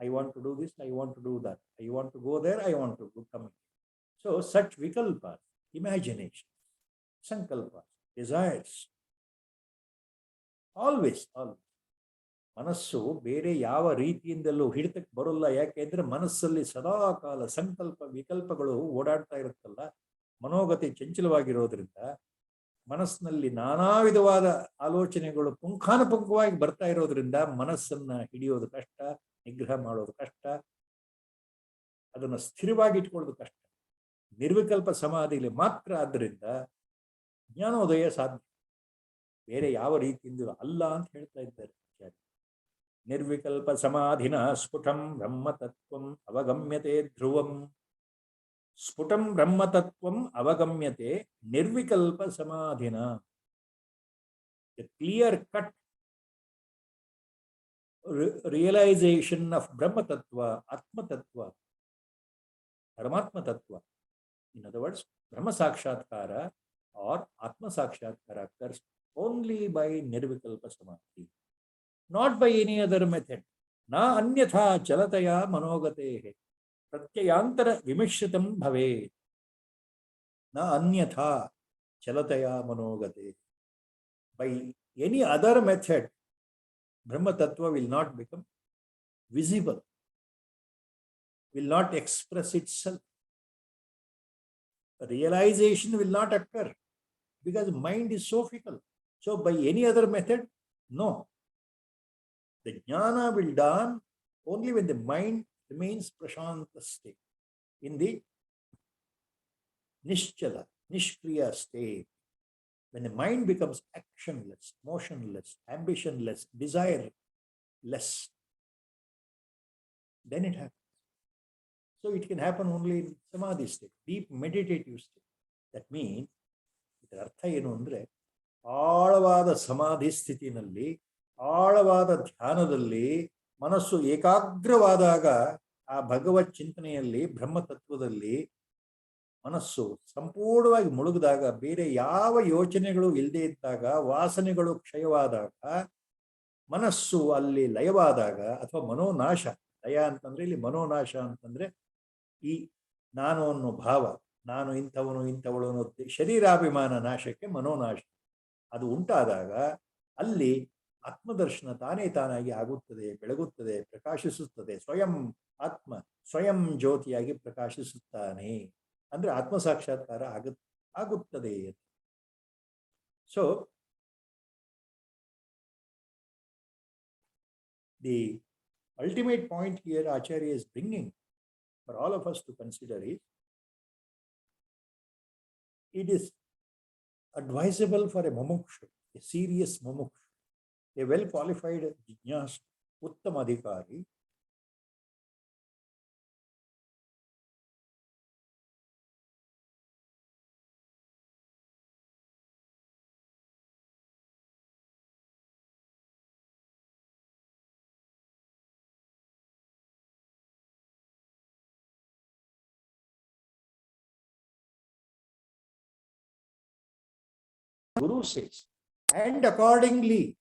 I want to do this, I want to do that. I want to go there, I want to come. So, such vikalpas, imagination, sankalpas, desires, always. ಮನಸ್ಸು ಬೇರೆ ಯಾವ ರೀತಿಯಿಂದಲೂ ಹಿಡಿತಕ್ಕೆ ಬರೋಲ್ಲ. ಯಾಕೆಂದ್ರೆ ಮನಸ್ಸಲ್ಲಿ ಸದಾಕಾಲ ಸಂಕಲ್ಪ ವಿಕಲ್ಪಗಳು ಓಡಾಡ್ತಾ ಇರುತ್ತಲ್ಲ, ಮನೋಗತಿ ಚಂಚಲವಾಗಿರೋದ್ರಿಂದ ಮನಸ್ಸಿನಲ್ಲಿ ನಾನಾ ವಿಧವಾದ ಆಲೋಚನೆಗಳು ಪುಂಖಾನುಪುಂಖವಾಗಿ ಬರ್ತಾ ಇರೋದ್ರಿಂದ ಮನಸ್ಸನ್ನ ಹಿಡಿಯೋದು ಕಷ್ಟ, ನಿಗ್ರಹ ಮಾಡೋದು ಕಷ್ಟ, ಅದನ್ನು ಸ್ಥಿರವಾಗಿ ಇಟ್ಕೊಳ್ಳೋದು ಕಷ್ಟ. ನಿರ್ವಿಕಲ್ಪ ಸಮಾಧಿಯಲ್ಲಿ ಮಾತ್ರ ಆದ್ದರಿಂದ ಜ್ಞಾನೋದಯ ಸಾಧ್ಯ. ಬೇರೆ ಯಾವ ರೀತಿಯಿಂದ ಅಲ್ಲ ಅಂತ ಹೇಳ್ತಾ ಇದ್ದಾರೆ. ನಿರ್ವಿಕಲ್ಪ ಸಮಾಧಿನ ಸ್ಫುಟಂ ಬ್ರಹ್ಮತತ್ವಂ ಅವಗಮ್ಯತೆ ಧ್ರುವಂ. ಸ್ಫುಟಂ ಬ್ರಹ್ಮತತ್ವಂ ಅವಗಮ್ಯತೆ ನಿರ್ವಿಕಲ್ಪ ಸಮಾಧಿನ. Clear cut realization of Brahma Tattva, Atma Tattva, Paramatma Tattva. In other words, Brahma Sakshatkara or Atma Sakshatkara occurs only by Nirvikalpa Samadhi, not by any other method. Na anyatha chalataya manogatehe pratyayantara vimishritam bhave. Na anyatha chalataya manogatehe. By any other method, Brahma Tattva will not become visible, will not express itself. Realization will not occur because mind is so fickle. So by any other method, no. The jnana will dawn only when the mind remains prashanta state, in the nischala, nishkriya state. When the mind becomes actionless, motionless, ambitionless, desireless, then it happens. So it can happen only in samadhi state, deep meditative state. That means, ಇದರ ಅರ್ಥ ಏನು ಅಂದರೆ, ಆಳವಾದ ಸಮಾಧಿ ಸ್ಥಿತಿನಲ್ಲಿ, ಆಳವಾದ ಧ್ಯಾನದಲ್ಲಿ ಮನಸ್ಸು ಏಕಾಗ್ರವಾದಾಗ ಆ ಭಗವತ್ ಚಿಂತನೆಯಲ್ಲಿ, ಬ್ರಹ್ಮತತ್ವದಲ್ಲಿ ಮನಸ್ಸು ಸಂಪೂರ್ಣವಾಗಿ ಮುಳುಗಿದಾಗ, ಬೇರೆ ಯಾವ ಯೋಚನೆಗಳು ಇಲ್ಲದೆ ಇದ್ದಾಗ, ವಾಸನೆಗಳು ಕ್ಷಯವಾದಾಗ, ಮನಸ್ಸು ಅಲ್ಲಿ ಲಯವಾದಾಗ, ಅಥವಾ ಮನೋನಾಶ, ಲಯ ಅಂತಂದ್ರೆ ಇಲ್ಲಿ ಮನೋನಾಶ ಅಂತಂದ್ರೆ ಈ ನಾನು ಅನ್ನೋ ಭಾವ, ನಾನು ಇಂಥವಳು ಅನ್ನೋ ಶರೀರಾಭಿಮಾನ ನಾಶಕ್ಕೆ ಮನೋನಾಶ, ಅದು ಉಂಟಾದಾಗ ಅಲ್ಲಿ ಆತ್ಮದರ್ಶನ ತಾನೇ ತಾನಾಗಿ ಆಗುತ್ತದೆ, ಬೆಳಗುತ್ತದೆ, ಪ್ರಕಾಶಿಸುತ್ತದೆ. ಸ್ವಯಂ ಆತ್ಮ ಸ್ವಯಂ ಜ್ಯೋತಿಯಾಗಿ ಪ್ರಕಾಶಿಸುತ್ತಾನೆ. ಅಂದ್ರೆ ಆತ್ಮ ಸಾಕ್ಷಾತ್ಕಾರ ಆಗುತ್ತದೆ. So the ultimate point here Acharya is bringing for all of us to consider is, it is advisable for a mumukshu, a serious mumukshu, a well qualified jnana, uttam adhikari, Guru says, and accordingly,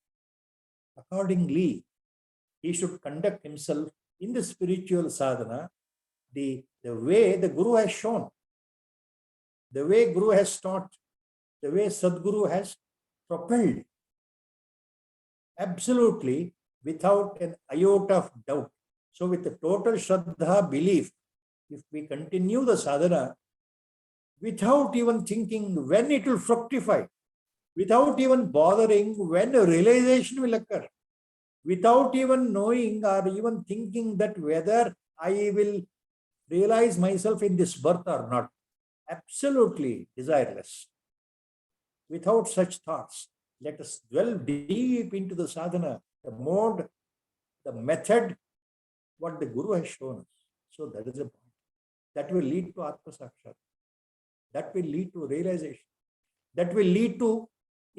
he should conduct himself in the spiritual sadhana the way the Guru has shown, the way Guru has taught, the way Sadguru has propelled, absolutely without an iota of doubt. So with the total Shraddha belief, if we continue the sadhana without even thinking when it will fructify, without even bothering when a realization will occur, without even knowing or even thinking that whether I will realize myself in this birth or not, absolutely desireless. Without such thoughts, let us dwell deep into the sadhana, the mode, the method, what the Guru has shown us. So that is a point. That will lead to Atma Sakshat. That will lead to realization. That will lead to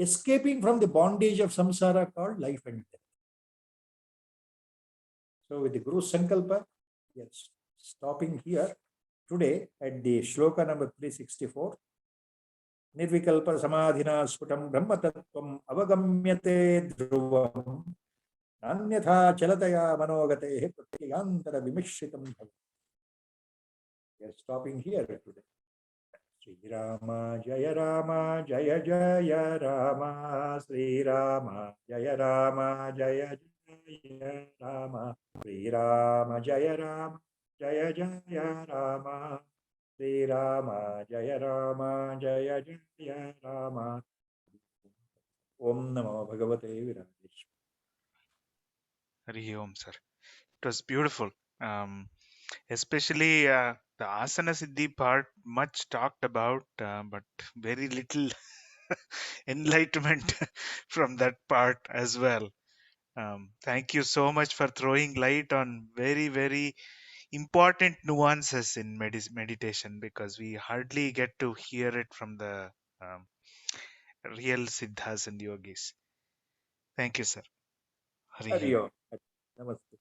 escaping from the bondage of samsara called life and death. So with the Guru Sankalpa, yes, stopping here today at the shloka number 364. Nirvikalpa samadhina sfutam brahma tattvam avagamyate dhruvam nanyatha chalataya manogate pratyantara vimishritam bhavam. We are stopping here today. Sri Rama Jaya Rama Jaya Jaya Rama Sri Rama Jaya Rama Jaya Jaya Rama Sri Rama Jaya Rama Jaya Jaya Rama Sri Rama Jaya Rama Jaya Jaya Rama. Om Namo Bhagavate Virajeshwara. Hari Om, sir. It was beautiful. Especially the asana siddhi part, much talked about, but very little enlightenment from that part as well. Thank you so much for throwing light on very, very important nuances in meditation, because we hardly get to hear it from the um, real siddhas and yogis. Thank you, sir. Hari Hari Om. Om. Namaste.